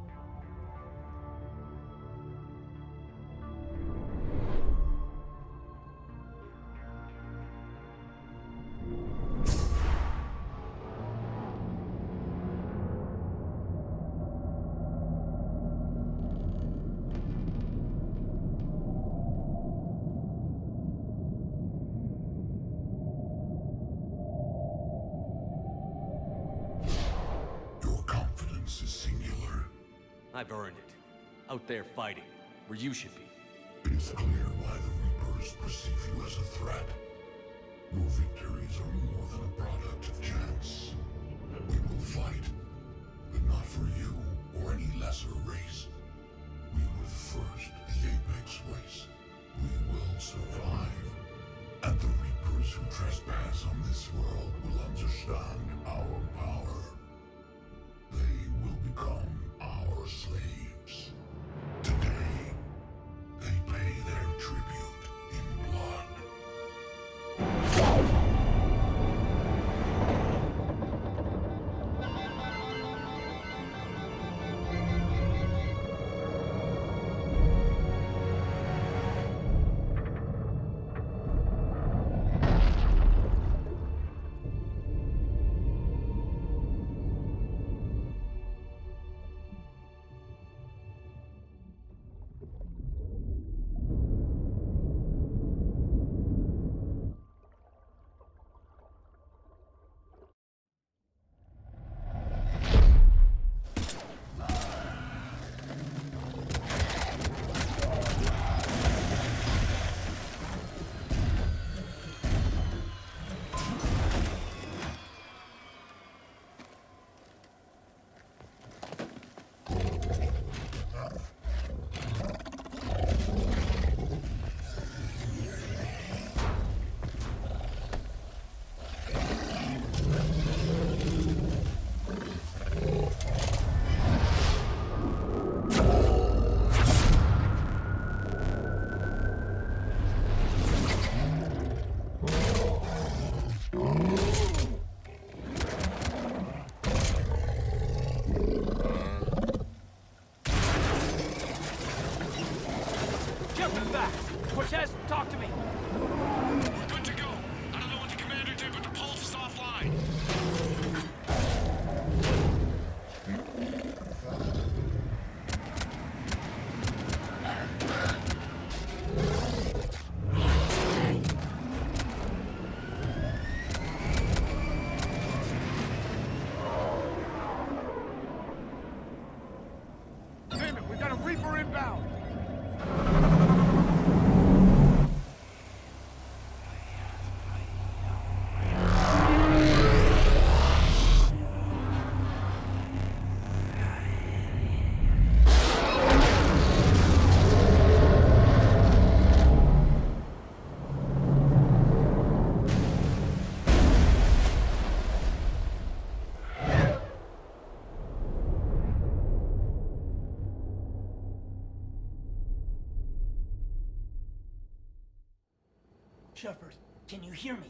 Your confidence is singular. I've earned it. Out there fighting, where you should be. It is clear why the Reapers perceive you as a threat. Your victories are more than a product of chance. We will fight, but not for you or any lesser race. We were the first, the apex race. We will survive. And the Reapers who trespass on this world will understand our power. They will become our slaves. Today, they pay their tribute in blood. Captain's back! Cortez, talk to me! We're good to go. I don't know what the commander did, but the pulse is offline. Damn it, we got a Reaper inbound! Shepard, can you hear me?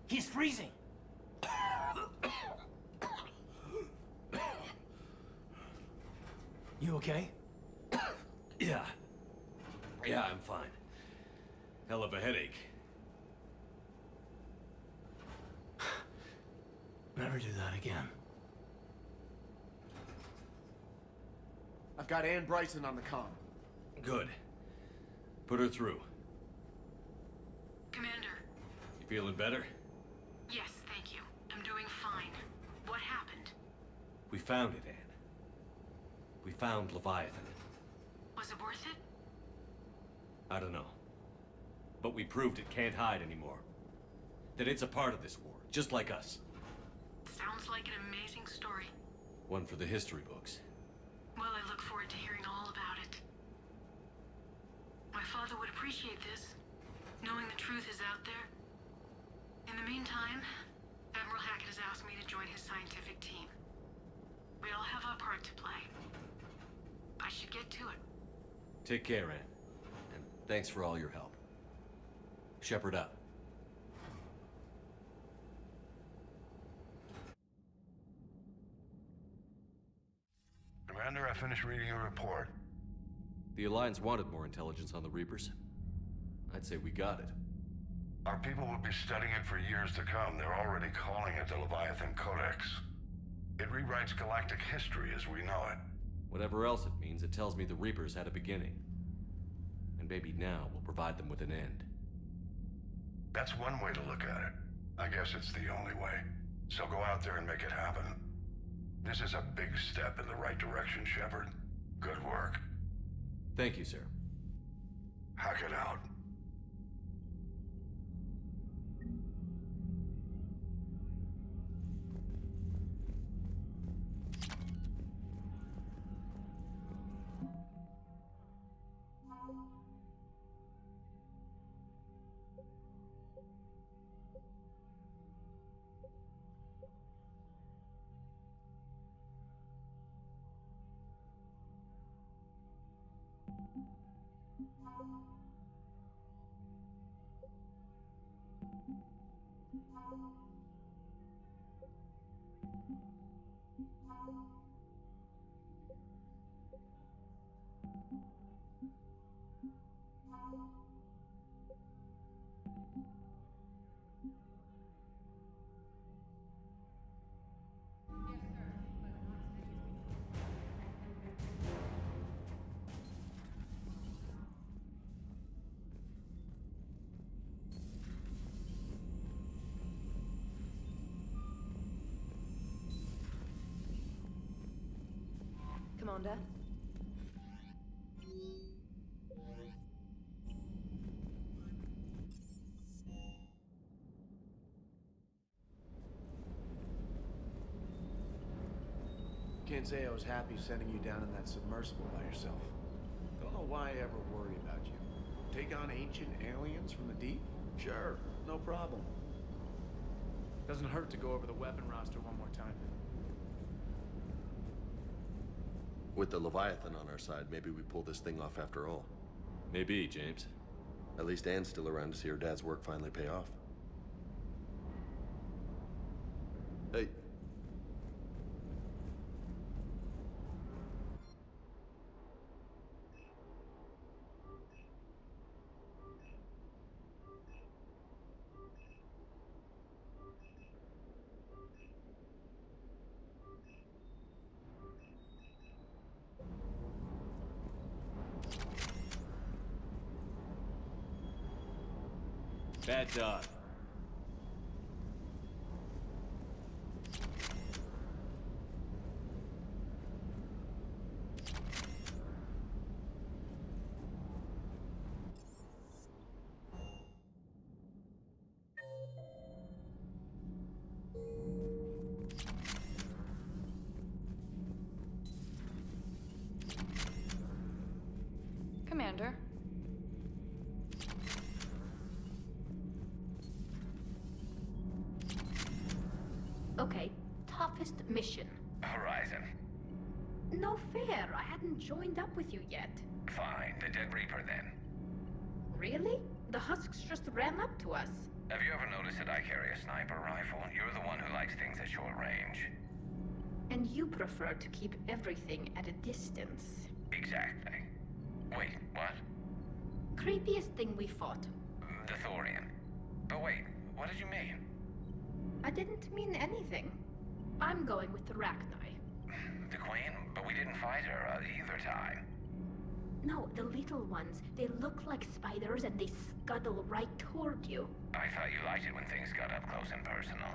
He's freezing! You okay? Yeah. Yeah, I'm fine. Hell of a headache. Never do that again. I've got Ann Bryson on the comm. Good. Put her through. Commander. You feeling better? Yes, thank you. I'm doing fine. What happened? We found it, Anne. We found Leviathan. Was it worth it? I don't know. But we proved it can't hide anymore. That it's a part of this war, just like us. Sounds like an amazing story. One for the history books. Well, I look forward to hearing all about it. My father would appreciate this, knowing the truth is out there. In the meantime, Admiral Hackett has asked me to join his scientific team. We all have our part to play. I should get to it. Take care, Anne. And thanks for all your help. Shepard up. Commander, I finished reading your report. The Alliance wanted more intelligence on the Reapers. I'd say we got it. Our people will be studying it for years to come. They're already calling it the Leviathan Codex. It rewrites galactic history as we know it. Whatever else it means, it tells me the Reapers had a beginning. And maybe now we'll provide them with an end. That's one way to look at it. I guess it's the only way. So go out there and make it happen. This is a big step in the right direction, Shepard. Good work. Thank you, sir. Hack it out. Commander. Can't say I was happy sending you down in that submersible by yourself. Don't know why I ever worry about you. Take on ancient aliens from the deep? Sure, no problem. Doesn't hurt to go over the weapon roster one more time. With the Leviathan on our side, maybe we pull this thing off after all. Maybe, James. At least Anne's still around to see her dad's work finally pay off. Hey. Bad dog. Commander. Okay, toughest mission. Horizon. No fair, I hadn't joined up with you yet. Fine, the Dead Reaper then. Really? The husks just ran up to us. Have you ever noticed that I carry a sniper rifle? You're the one who likes things at short range. And you prefer to keep everything at a distance. Exactly. Wait, what? Creepiest thing we fought. The Thorian. But wait, what did you mean? I didn't mean anything. I'm going with the Rachni. The Queen? But we didn't fight her either time. No, the little ones. They look like spiders and they scuttle right toward you. I thought you liked it when things got up close and personal.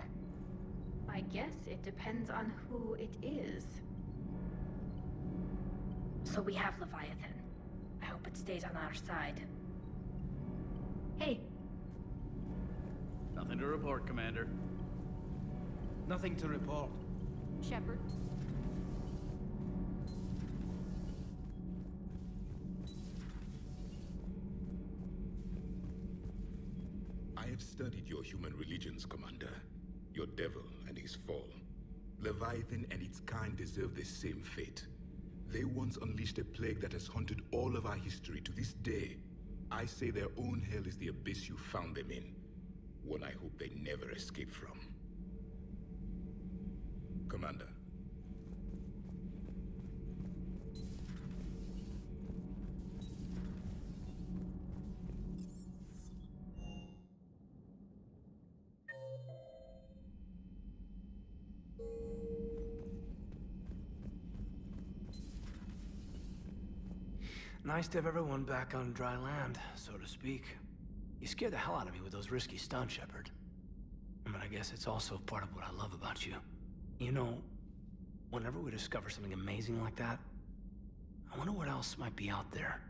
I guess it depends on who it is. So we have Leviathan. I hope it stays on our side. Hey. Nothing to report, Commander. Nothing to report. Shepard. I have studied your human religions, Commander. Your devil and his fall. Leviathan and its kind deserve the same fate. They once unleashed a plague that has haunted all of our history to this day. I say their own hell is the abyss you found them in. One I hope they never escape from. Commander. Nice to have everyone back on dry land, so to speak. You scared the hell out of me with those risky stunts, Shepard. But I guess it's also part of what I love about you. You know, whenever we discover something amazing like that, I wonder what else might be out there.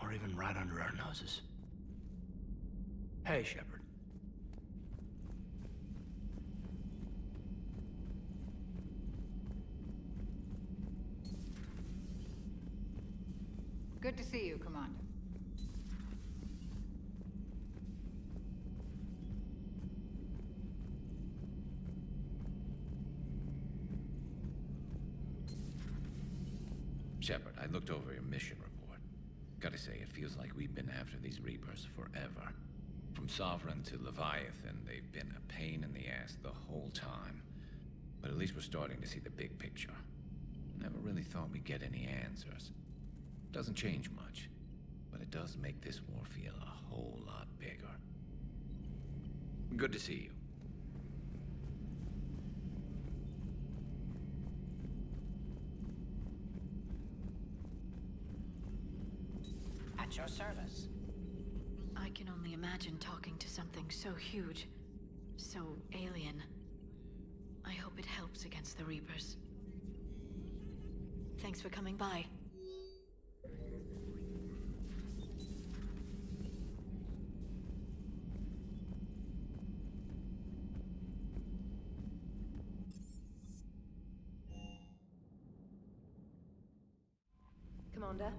Or even right under our noses. Hey, Shepard. Good to see you, Commander. Shepard, I looked over your mission report. Gotta say, it feels like we've been after these Reapers forever. From Sovereign to Leviathan, they've been a pain in the ass the whole time. But at least we're starting to see the big picture. Never really thought we'd get any answers. Doesn't change much, but it does make this war feel a whole lot bigger. Good to see you. At your service. I can only imagine talking to something so huge, so alien. I hope it helps against the Reapers. Thanks for coming by. Commander?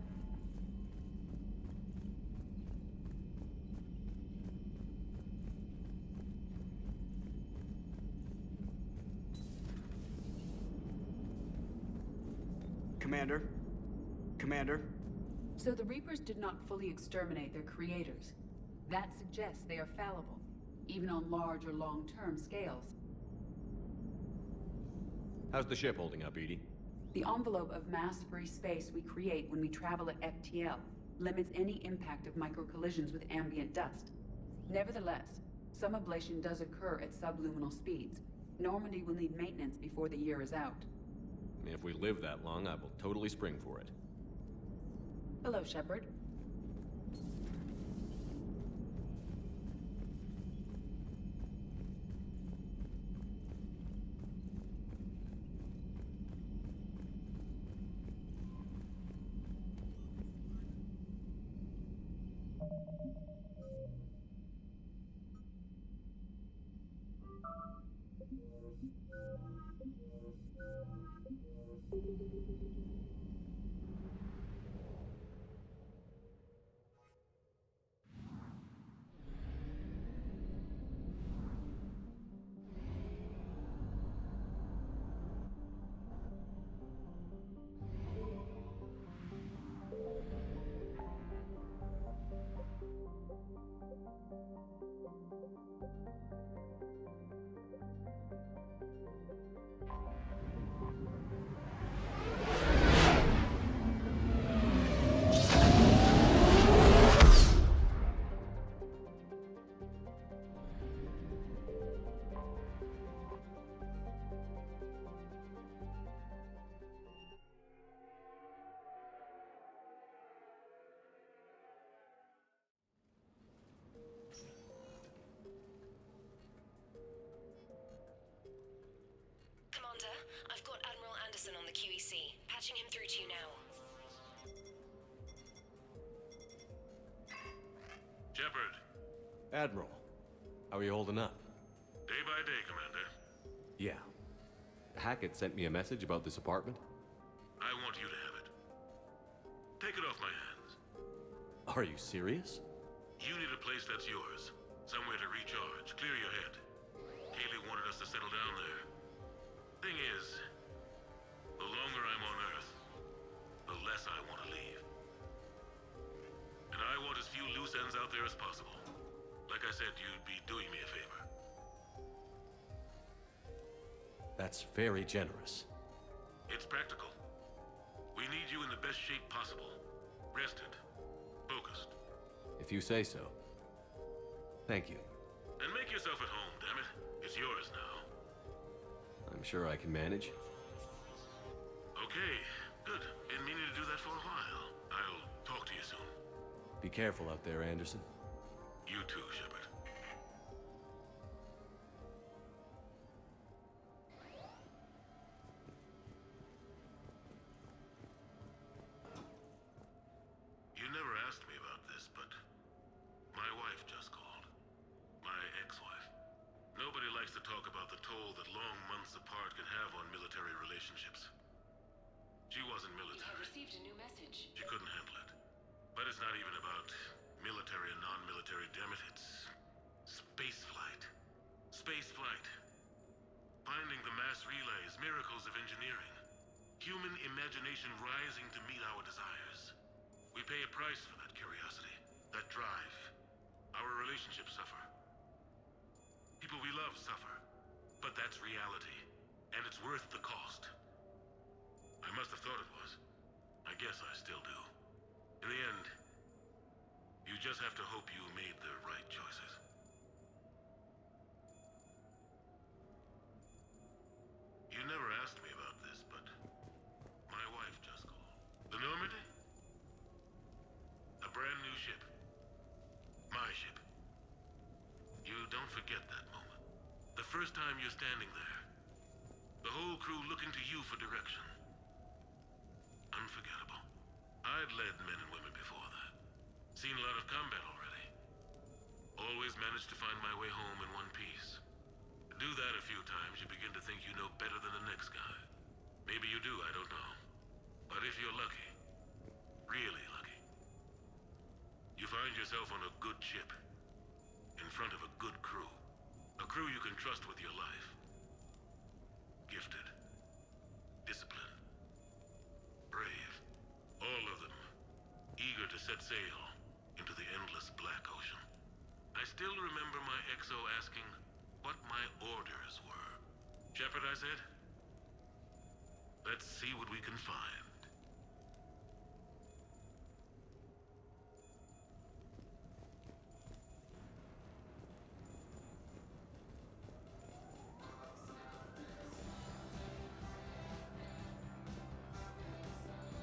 Commander? Commander? So the Reapers did not fully exterminate their creators. That suggests they are fallible, even on large or long-term scales. How's the ship holding up, Edie? The envelope of mass-free space we create when we travel at FTL limits any impact of micro-collisions with ambient dust. Nevertheless, some ablation does occur at subluminal speeds. Normandy will need maintenance before the year is out. If we live that long, I will totally spring for it. Hello, Shepard. Anderson on the QEC. Patching him through to you now. Shepard. Admiral, how are you holding up? Day by day, Commander. Yeah. Hackett sent me a message about this apartment. I want you to have it. Take it off my hands. Are you serious? You need a place that's yours. Somewhere to recharge, clear your head. Kaylee wanted us to settle down there. Thing is, the longer I'm on Earth, the less I want to leave. And I want as few loose ends out there as possible. Like I said, you'd be doing me a favor. That's very generous. It's practical. We need you in the best shape possible. Rested. Focused. If you say so. Thank you. And make yourself at home, damn it. It's yours now. I'm sure I can manage. Okay, good. Been meaning to do that for a while. I'll talk to you soon. Be careful out there, Anderson. You too, Shepard. You never asked me about this, but my wife just called. My ex-wife. Nobody likes to talk about the toll that long months apart can have on military relationships. She wasn't military. You have received a new message. She couldn't handle it. But it's not even about military and non-military, damn it. It's space flight. Space flight. Finding the mass relays, miracles of engineering. Human imagination rising to meet our desires. We pay a price for that curiosity, that drive. Our relationships suffer. People we love suffer. But that's reality. And it's worth the cost. I must have thought it was. I guess I still do. In the end, you just have to hope you made the right choices. You never asked me about this, but my wife just called. The Normandy? A brand new ship. My ship. You don't forget that moment. The first time you're standing there. The whole crew looking to you for direction. Unforgettable. I'd led men and women before that. Seen a lot of combat already. Always managed to find my way home in one piece. Do that a few times, you begin to think you know better than the next guy. Maybe you do, I don't know. But if you're lucky, really lucky, you find yourself on a good ship, in front of a good crew. A crew you can trust with your life. Gifted. Disciplined. Brave. All of them. Eager to set sail into the endless black ocean. I still remember my XO asking what my orders were. Shepard, I said. Let's see what we can find.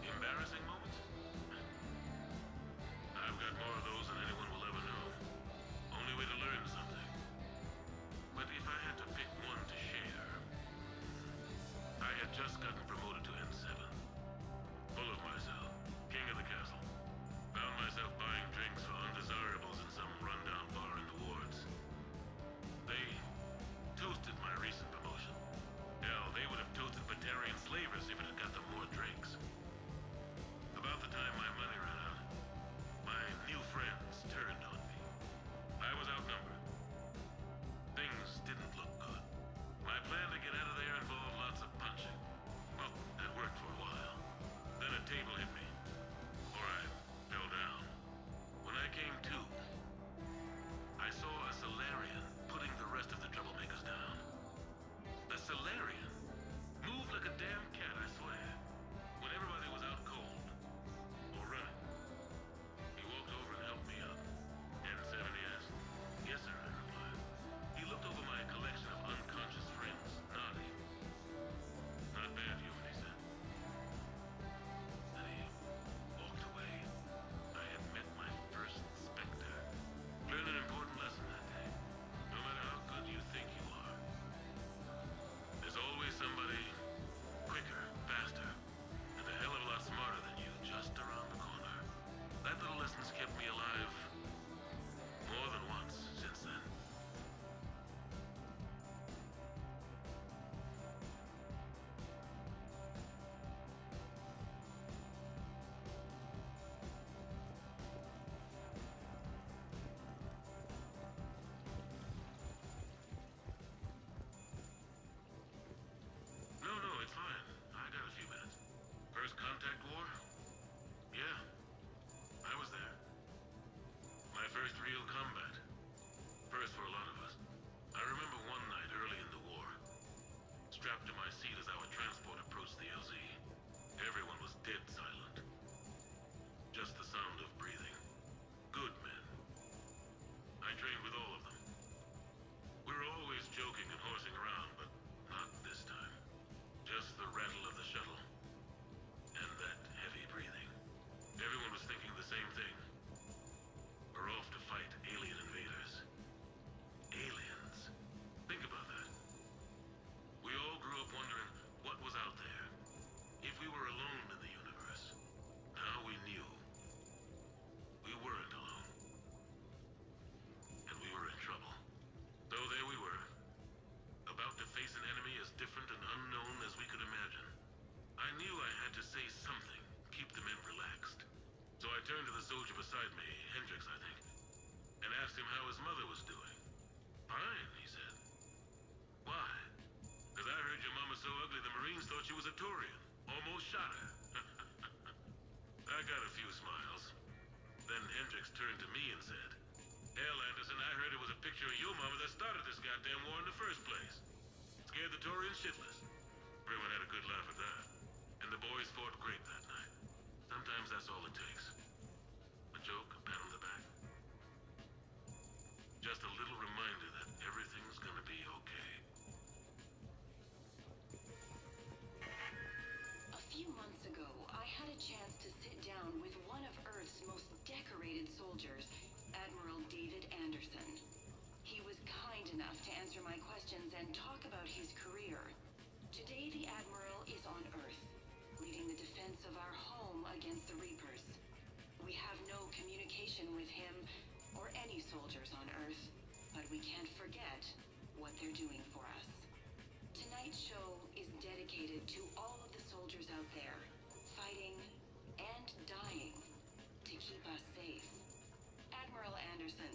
Embarrassing moments? I've got more of those than anyone will ever know. Only way to learn something. But if I had to pick one to share, I had just gotten promoted to N7. turned to the soldier beside me, Hendricks, I think, and asked him how his mother was doing. Fine, he said. Why? Because I heard your mama so ugly the Marines thought she was a Turian. Almost shot her. I got a few smiles. Then Hendricks turned to me and said, Hell, Anderson, I heard it was a picture of your mama that started this goddamn war in the first place. Scared the Turians shitless. Everyone had a good laugh at that. And the boys fought great that night. Sometimes that's all it takes. A joke, a pat on the back. Just a little reminder that everything's gonna be okay. A few months ago, I had a chance to sit down with one of Earth's most decorated soldiers, Admiral David Anderson. He was kind enough to answer my questions and talk about his career. Today, the Admiral is on Earth, leading the defense of our home against the Reapers. We have no communication with him or any soldiers on Earth, but we can't forget what they're doing for us. Tonight's show is dedicated to all of the soldiers out there, fighting and dying to keep us safe. Admiral Anderson,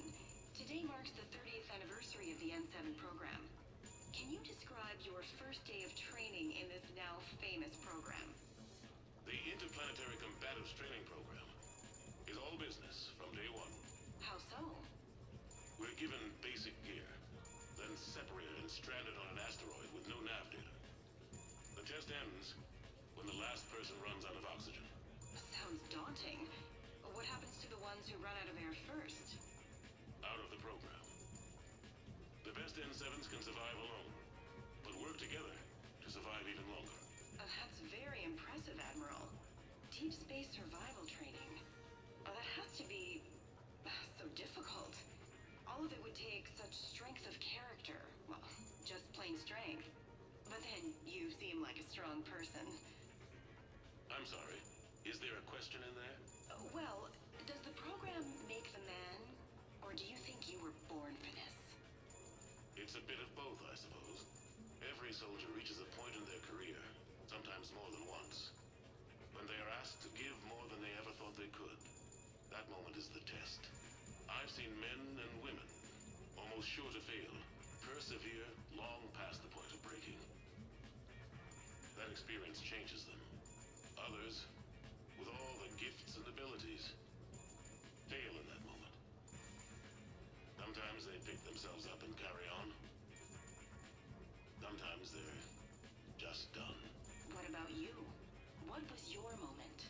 today marks the 30th anniversary of the N7 program. Can you describe your first day of training in this now famous program? The Interplanetary Combatives Training Program is all business from day one. How so? We're given basic gear, then separated and stranded on an asteroid with no nav data. The test ends when the last person runs out of oxygen. Sounds daunting. What happens to the ones who run out of air first? Out of the program. The best N7s can survive alone, but work together to survive even longer. That's very impressive, Admiral. Deep space survival training. That has to be so difficult. All of it would take such strength of character. Well, just plain strength. But then you seem like a strong person. I'm sorry. Is there a question in there? Well, does the program make the man, or do you think you were born for this? It's a bit of both, I suppose. Every soldier reaches a point in their career, sometimes more than once, when they are asked to give more than they ever thought they could. That moment is the test. I've seen men and women, almost sure to fail, persevere long past the point of breaking. That experience changes them. Others, with all the gifts and abilities, fail in that moment. Sometimes they pick themselves up and carry on. Sometimes they're just done. What about you? What was your moment?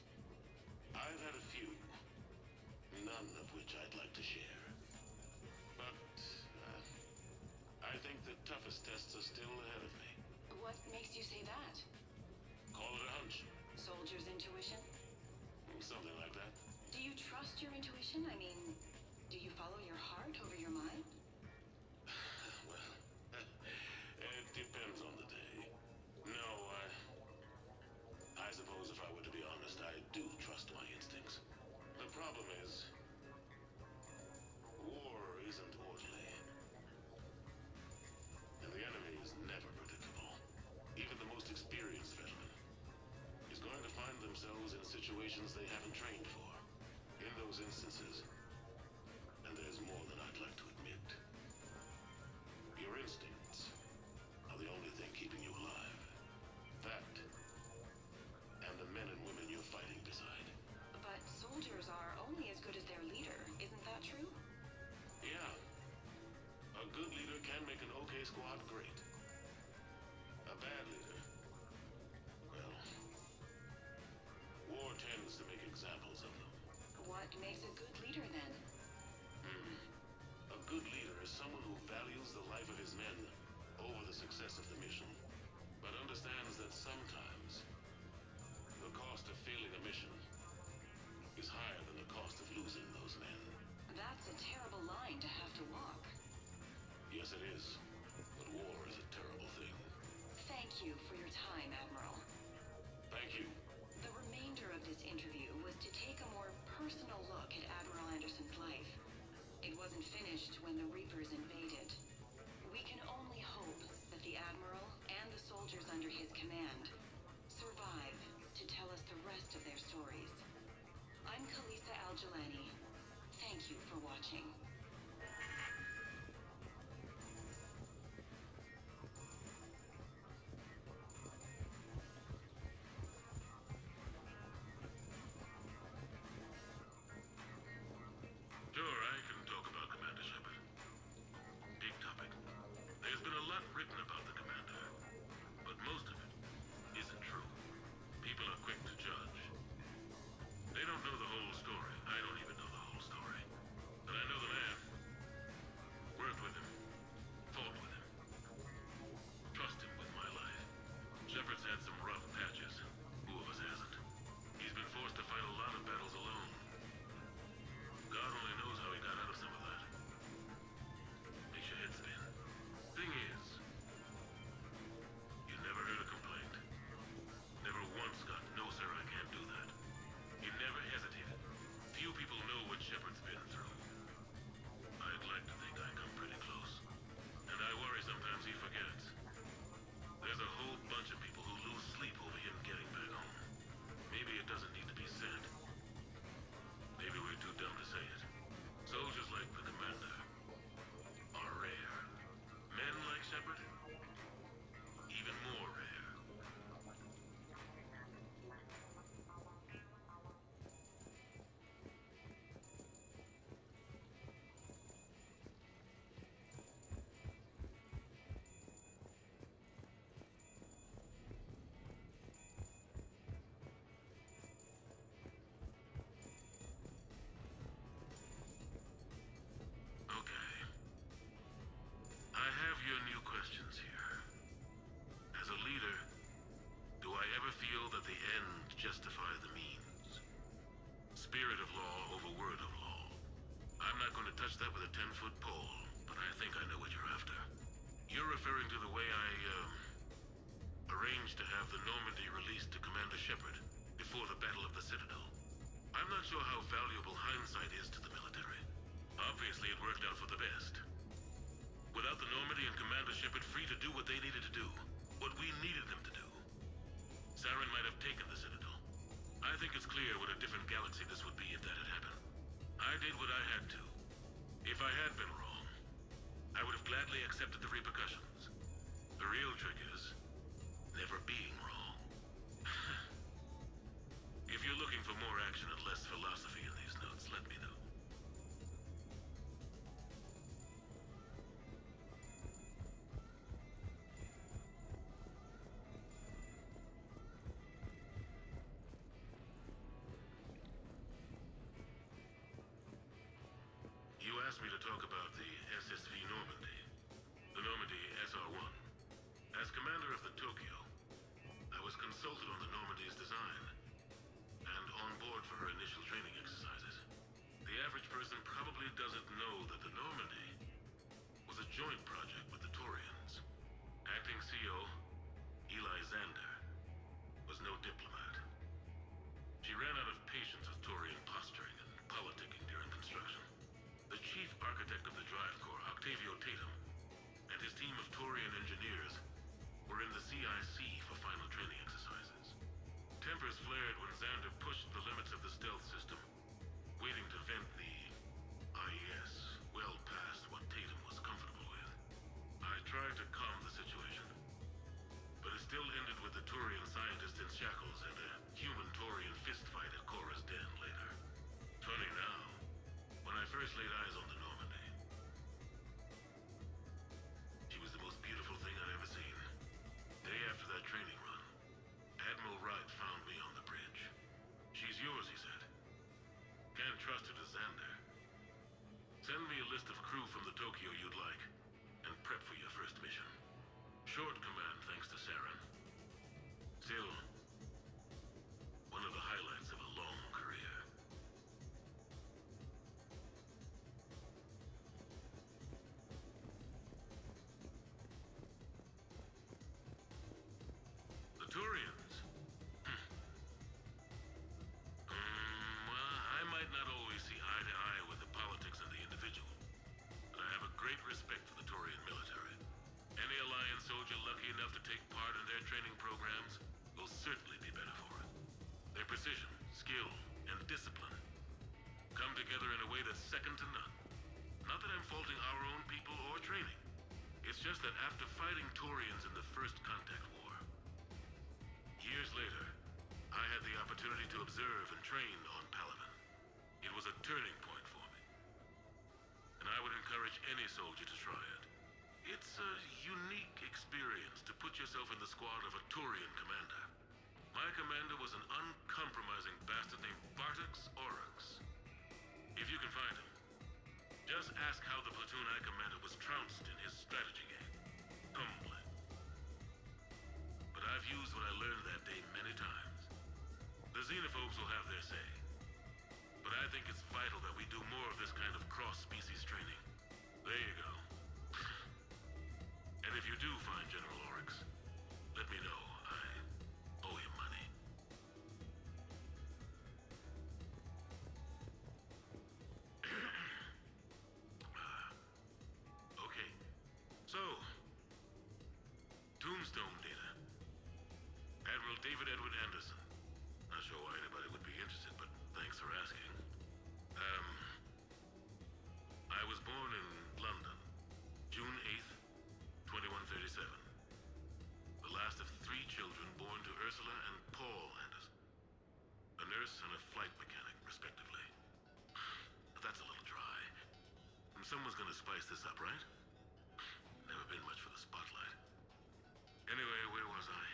I've had a few, none of which I'd like to share. But I think the toughest tests are still ahead of me. What makes you say that? Call it a hunch. Soldier's intuition? Something like that. Do you trust your intuition? I mean, do you follow your heart over your mind? Well, it depends on the day. No, I suppose if I were to be honest, I do trust my instincts. The problem is, war isn't orderly. And the enemy is never predictable. Even the most experienced veteran is going to find themselves in situations they haven't trained for. In those instances, and there's more than I'd like to admit, your instincts are the only thing keeping you alive. That, and the men and women you're fighting beside. But soldiers are only as good as their leader, isn't that true? Yeah. A good leader can make an okay squad great. A bad leader, well, war tends to make examples of them. What makes a good leader then? A good leader is someone who values the life of his men over the success of the mission, but understands that sometimes the cost of failing a mission is higher than the cost of losing those men. That's a terrible line to have to walk. Yes, it is. But war is a terrible thing. Thank you for your time, Admiral. Thank you. The remainder of this interview was to take a more personal look at Admiral Anderson's life. It wasn't finished when the Reapers invaded. We can only hope that the Admiral and the soldiers under his command survive to tell us the rest of their stories. I'm Kalisa Jelani. Thank you for watching. Sure, I can talk about Commander Shepard. Big topic. There's been a lot written about the Commander, but most of it isn't true. People are quick to judge. They don't know the whole story. I don't even know the whole story. But I know the man. Worked with him. Fought with him. Trust him with my life. Shepard's had some rough patches. Who of us hasn't? He's been forced to fight a lot of battles alone. God only knows how he got out of some of that. Makes your head spin. Thing is, you never heard a complaint. Never once got, no sir, I can't do that. You never hesitated. Few people know what Shepard's been through. I'd like to think I come pretty close. And I worry sometimes he forgets. There's a whole bunch of people who lose sleep over him getting back home. Maybe it doesn't need to be said. Maybe we're too dumb to say it. Soldiers like the Commander are rare. Men like Shepard, even more rare. Okay. I have your new questions here. As a leader, do I ever feel that the end justifies the means? Spirit of law over word of law. I'm not going to touch that with a 10-foot pole, but I think I know what you're after. You're referring to the way I, arranged to have the Normandy released to Commander Shepard before the Battle of the Citadel. I'm not sure how valuable hindsight is to the military. Obviously, it worked out for the best. Without the Normandy and Commander Shepard free to do what they needed to do, what we needed them to do, Saren might have taken the Citadel. I think it's clear what a different galaxy this would be if that had happened. I did what I had to. If I had been wrong, I would have gladly accepted the repercussions. The real trick is never being wrong. If you're looking for more action and less philosophy in these notes, let me know. You asked me to talk about the SSV Normandy. The Normandy SR-1. As commander of the Tokyo, I was consulted on the Normandy's design and on board for her initial training exercises. The average person probably doesn't know that the Normandy was a joint project with the Taurians. Acting CO, Eli Xander, was no diplomat. She ran out of patience with Taurian posturing and politicking during construction. The chief architect of the drive core, Octavio Tatum, and his team of Taurian engineers were in the CIC for final training exercises. Tempers flared when Xander pushed the limits of the stealth system, waiting to vent the IES well past what Tatum was comfortable with. I tried to calm the situation, but it still ended with the Taurian scientist in shackles and a human-Taurian fistfight at Cora's Den later. Funny now, when I first laid eyes on the Normandy, she was the most beautiful thing I'd ever seen. Day after that training run, Admiral Wright found me on the bridge. She's yours, he said. Can't trust her to Xander. Send me a list of crew from the Tokyo you'd like, and prep for your first mission. Short command thanks to Saren. Still, one of the highlights of a long career. The Turians? Well, I might not always see eye to eye with the politics and the individual, but I have a great respect for the Turian military. Any Alliance soldier lucky enough to take part in their training programs will certainly be better for it. Their precision, skill, and discipline come together in a way that's second to none. Not that I'm faulting our own people or training. It's just that after fighting Taurians in the First Contact War, years later, I had the opportunity to observe and train on Palaven. It was a turning point for me. And I would encourage any soldier to try it. It's a unique experience to put yourself in the squad of a Taurian commander. My commander was an uncompromising bastard named Bartux Oryx. If you can find him, just ask how the platoon I commanded was trounced in his strategy game. Humbling. But I've used what I learned that day many times. The xenophobes will have their say. But I think it's vital that we do more of this kind of cross-species training. There you go. And if you do find General Oryx, let me know. I owe him money. Okay. So, Tombstone data. Admiral David Edward Anderson. Not sure why anybody would be interested, but thanks for asking. I was born in London, June 8th, 2137. The last of 3 children born to Ursula and Paul Anderson. A nurse and a flight mechanic, respectively. But that's a little dry. And someone's gonna spice this up, right? Never been much for the spotlight. Anyway, where was I?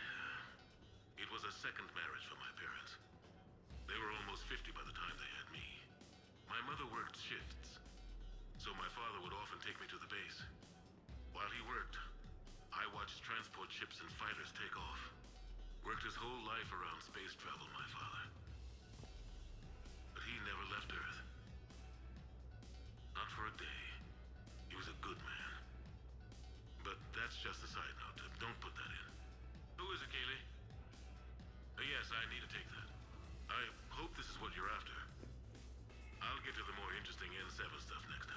It was a second marriage for my parents. They were almost 50 by the time they had me. My mother worked shifts, so my father would often take me to the base. While he worked, I watched transport ships and fighters take off. Worked his whole life around space travel, my father. But he never left Earth. Not for a day. He was a good man. But that's just a side note. Don't put that in. Who is it, Kaylee? Yes, I need to take that. I hope this is what you're after. I'll get to the more interesting N7 stuff next time.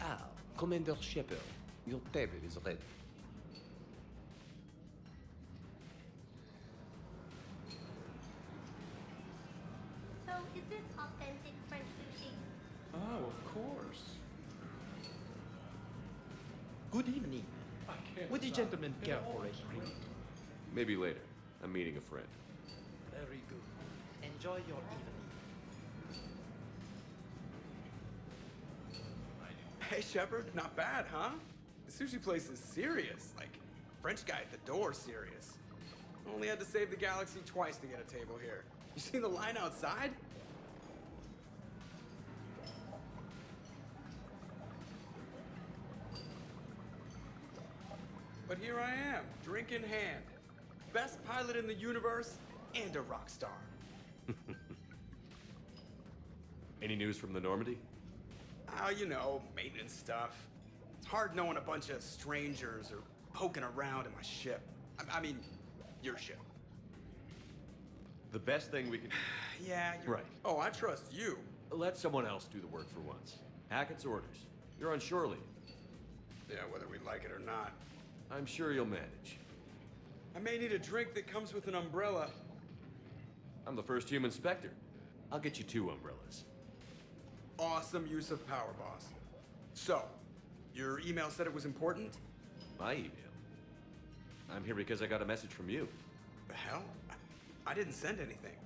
Ah, Commander Shepard, your table is ready. So, is this authentic French sushi? Oh, of course. Good evening. Would the gentleman care for a drink? Maybe later. I'm meeting a friend. Very good. Enjoy your evening. Hey, Shepard, not bad, huh? The sushi place is serious. Like, French guy at the door serious. Only had to save the galaxy twice to get a table here. You seen the line outside? But here I am, drink in hand. Best pilot in the universe and a rock star. Any news from the Normandy? You know, maintenance stuff. It's hard knowing a bunch of strangers are poking around in my ship. I mean, your ship. The best thing we can... Yeah, you're... Right. Oh, I trust you. Let someone else do the work for once. Hackett's orders. You're on shore leave. Yeah, whether we like it or not. I'm sure you'll manage. I may need a drink that comes with an umbrella. I'm the first human Spectre. I'll get you 2 umbrellas. Awesome use of power, boss. So, your email said it was important? My email? I'm here because I got a message from you. The hell? I didn't send anything.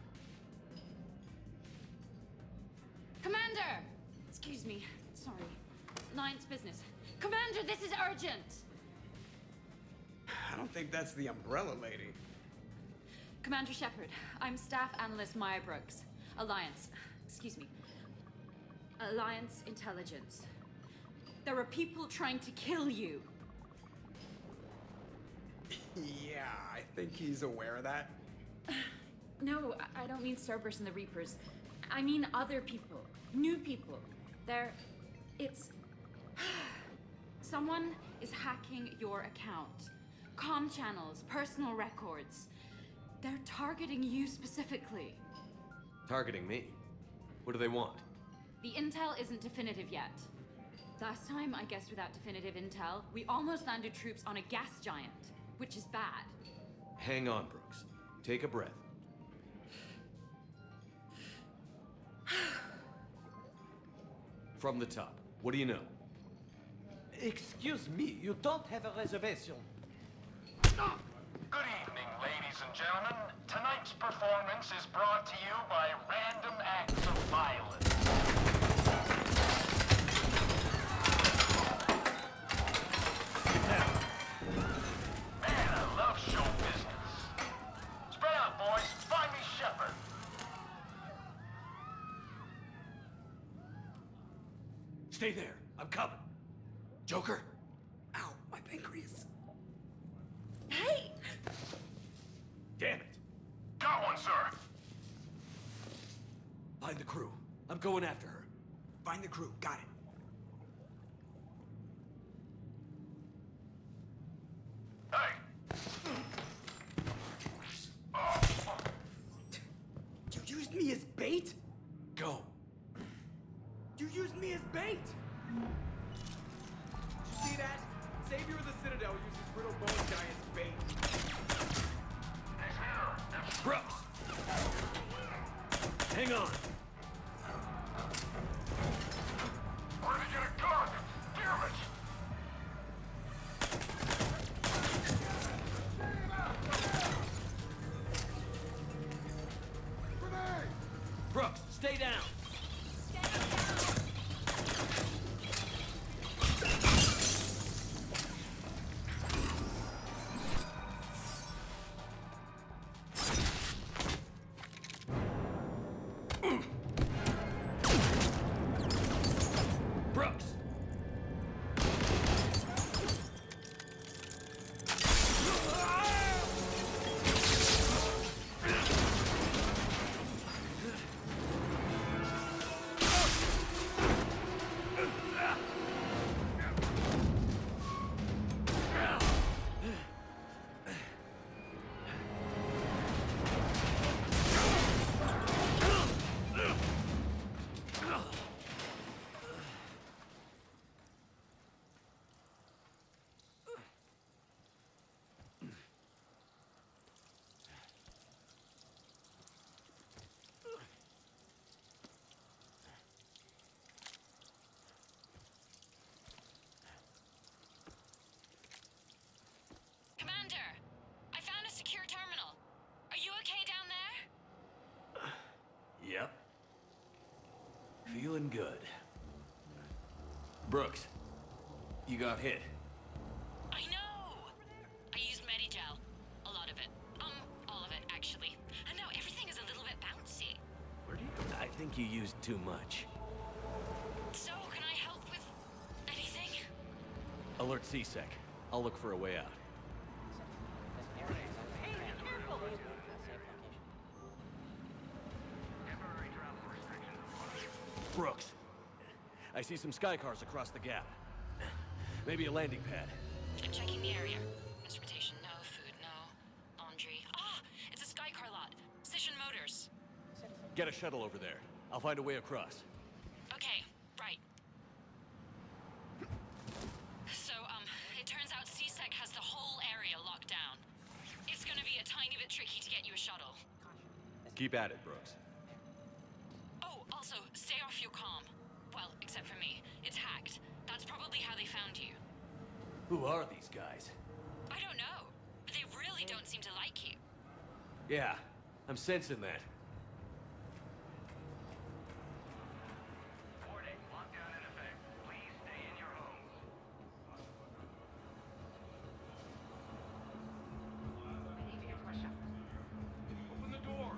Commander! Excuse me. Sorry. Alliance business. Commander, this is urgent! I don't think that's the umbrella lady. Commander Shepard, I'm Staff Analyst Maya Brooks. Alliance. Excuse me. Alliance Intelligence. There are people trying to kill you. Yeah, I think he's aware of that. No, I don't mean Cerberus and the Reapers. I mean other people. New people. It's... Someone is hacking your account. Comm channels, personal records. They're targeting you specifically. Targeting me? What do they want? The intel isn't definitive yet. Last time, I guess without definitive intel, we almost landed troops on a gas giant, which is bad. Hang on, Brooks. Take a breath. From the top, what do you know? Excuse me, you don't have a reservation. Good evening, ladies and gentlemen. Tonight's performance is brought to you by random acts of violence. Man, I love show business. Spread out, boys. Find me Shepard. Stay there. I'm coming. Joker? Ow, my pancreas. Hey! Damn it. Got one, sir. Find the crew. I'm going after her. Find the crew. Got it. You used me as bait? Go. You used me as bait! Did you see that? Savior of the Citadel uses brittle bone guy as bait. Brooks! Hang on! Where did you get a gun? Damn it! Brooks, stay down! Brooks! Commander, I found a secure terminal. Are you okay down there? Yep. Feeling good. Brooks, you got hit. I know! I used Medigel. A lot of it. All of it, actually. And now everything is a little bit bouncy. Where do you... I think you used too much. So, can I help with anything? Alert C-Sec. I'll look for a way out. Brooks. I see some sky cars across the gap. Maybe a landing pad. I'm checking the area. Transportation, no. Food, no. Laundry. Ah! It's a sky car lot. Cision Motors. Get a shuttle over there. I'll find a way across. Okay, right. So, it turns out CSEC has the whole area locked down. It's gonna be a tiny bit tricky to get you a shuttle. Keep at it, Brooks. Oh, also, stay off your comm. Well, except for me. It's hacked. That's probably how they found you. Who are these guys? I don't know. They really don't seem to like you. Yeah, I'm sensing that. Warning, lockdown in effect. Please stay in your homes. I need to get to my shop. Open the door.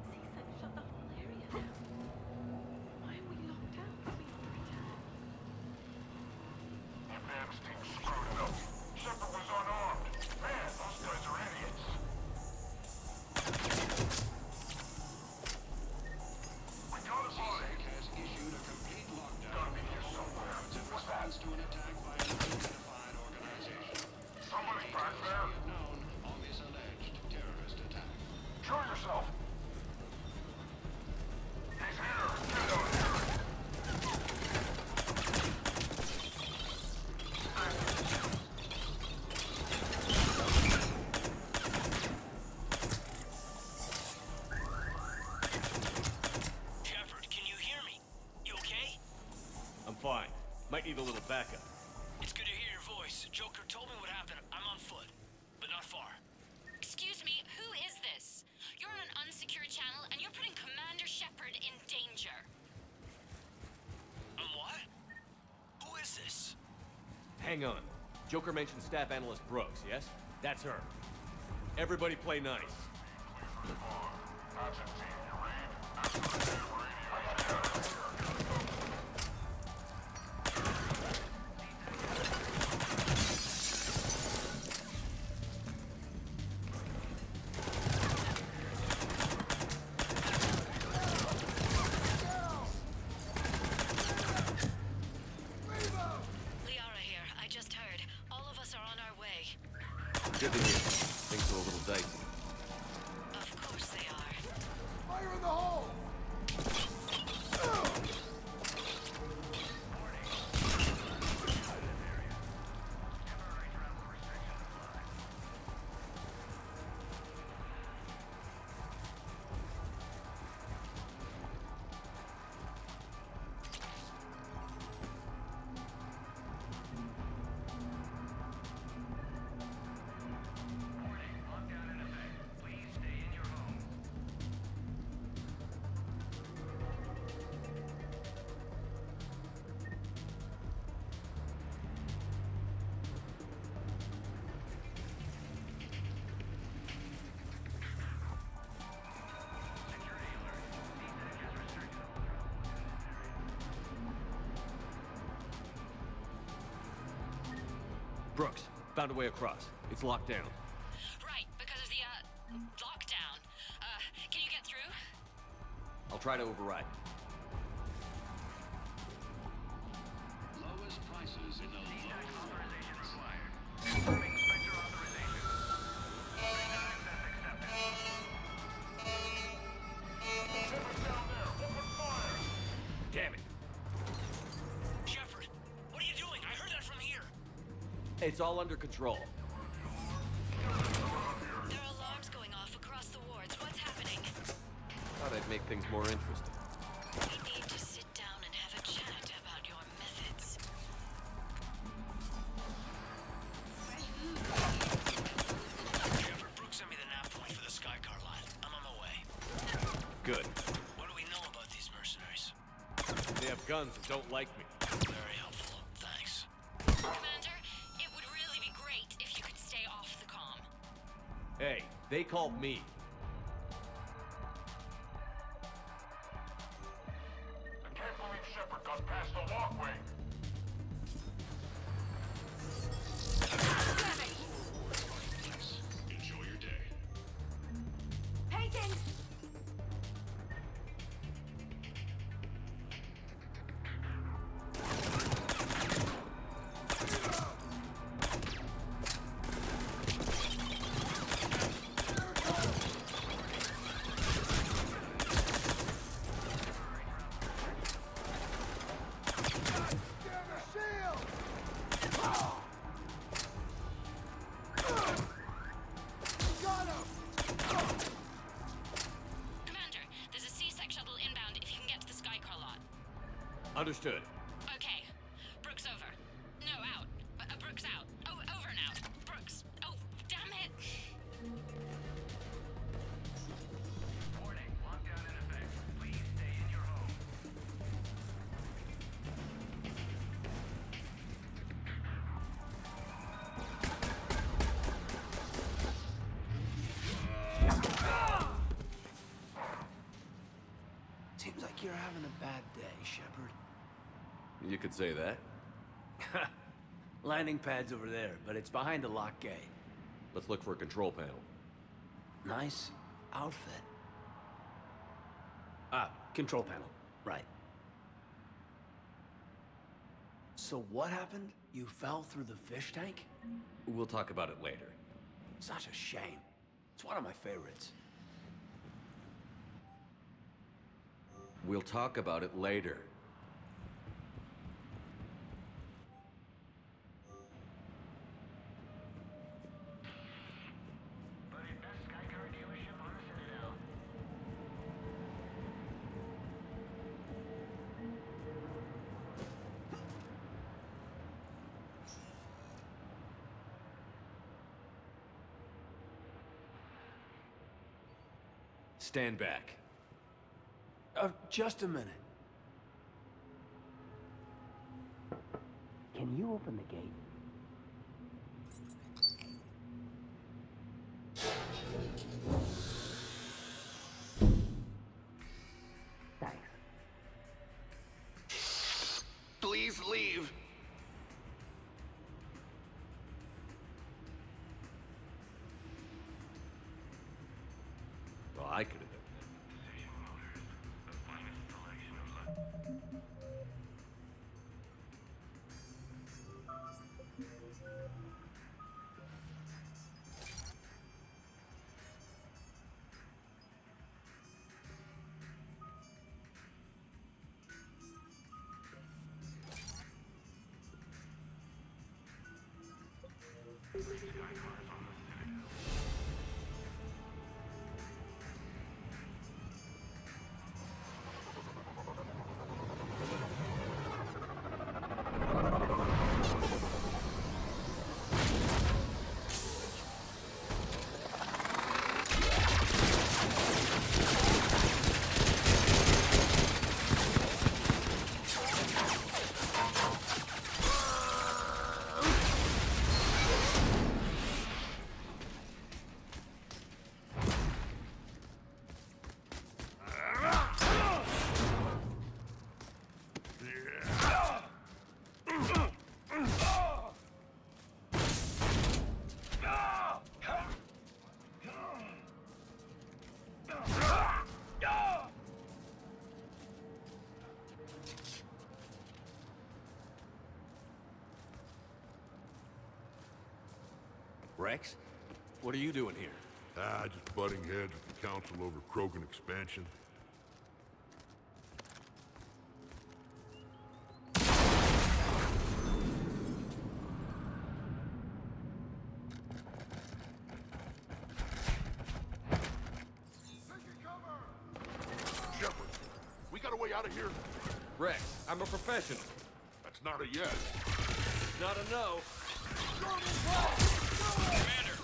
CSEC shut the whole area down. Why are we locked down? Are we under attack? Advance team screwed it up. Shepard was unarmed. Man, those guys are idiots. We got a body. has issued a complete lockdown. Gotta be here somewhere. What's that? To an attack by an unidentified organization. Somebody back there. Known on this alleged terrorist attack. Show yourself. He's here. Get out here. Shepard, can you hear me? You okay? I'm fine. Might need a little backup. It's good to hear your voice. Joker told me what happened. I'm on foot, but not far. Excuse me, who is this? You're on an unsecured channel and you're putting Commander Shepard in danger. What? Who is this? Hang on. Joker mentioned staff analyst Brooks, yes? That's her. Everybody play nice. Action team, you read? Absolutely radio. Liara here. I just heard. All of us are on our way. Good to hear. Things are a little dicey. Of course they are. Fire in the hole! Lockdown in effect. Please stay in your homes. Brooks, found a way across. It's locked down. Right, because of the, lockdown. Can you get through? I'll try to override. Lowest prices in the Authorization required. Incoming Spectre authorization. Access accepted. Shepard's down there. Open fire. Damn it. Shepard, what are you doing? I heard that from here. It's all under control. There are alarms going off across the wards. What's happening? Thought I'd make things more interesting. We need to sit down and have a chat about your methods. Shepard, Brooks sent me the nav point for the sky car lot. I'm on my way. Good. What do we know about these mercenaries? They have guns and don't like me. Very helpful. Thanks. Commander, it would really be great if you could stay off the comm. Hey, they called me. I can't believe Shepard got past the walkway. Enjoy your day. Pagans! Understood. Okay. Brooks over. No, out. Brooks out. Oh, over and out. Brooks. Oh, damn it. Warning, lockdown in effect. Please stay in your home. Seems like you're having a bad day, Shepard. You could say that. Landing pad's over there, but it's behind a locked gate. Let's look for a control panel. Nice outfit. Ah, control panel. Right. So what happened? You fell through the fish tank? We'll talk about it later. Such a shame. It's one of my favorites. We'll talk about it later. Buddy, best Skycar dealership on the Citadel. Stand back. Just a minute. Can you open the gate? Thanks. Please leave. Well, I could have done Rex? What are you doing here? Just butting heads with the council over Krogan expansion. Shepard, we got a way out of here? Rex, I'm a professional. That's not a yes. Not a no. Commander!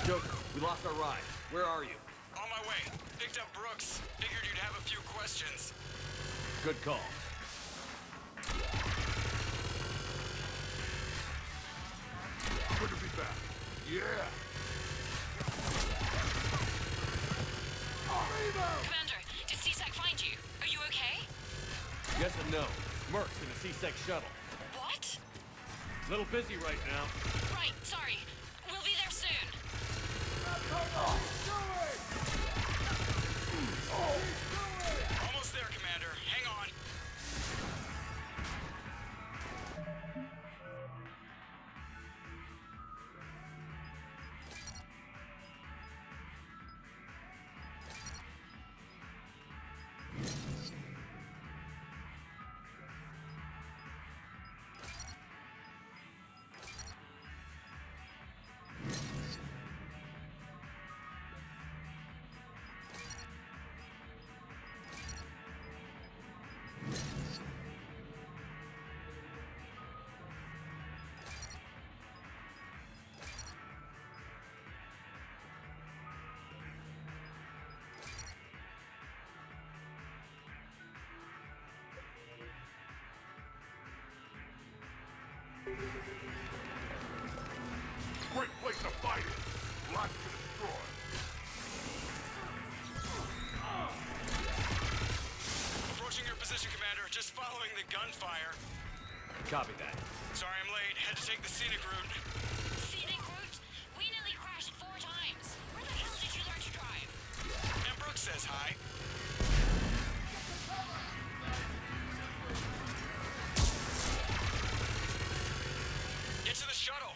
Joker, we lost our ride. Where are you? On my way. Picked up Brooks. Figured you'd have a few questions. Good call. Good to be back. Yeah. Commander, did CSAC find you? Are you okay? Yes and no. Merc's in a C-Sec shuttle. What? Little busy right now. Right, sorry. We'll be there soon. Almost there, Commander. Hang on. Great place to fight it. Lots to destroy. Approaching your position, Commander. Just following the gunfire. Copy that. Sorry I'm late. Had to take the scenic route. Scenic route? We nearly crashed 4 times. Where the hell did you learn to drive? And Brooks says hi. Get to the shuttle.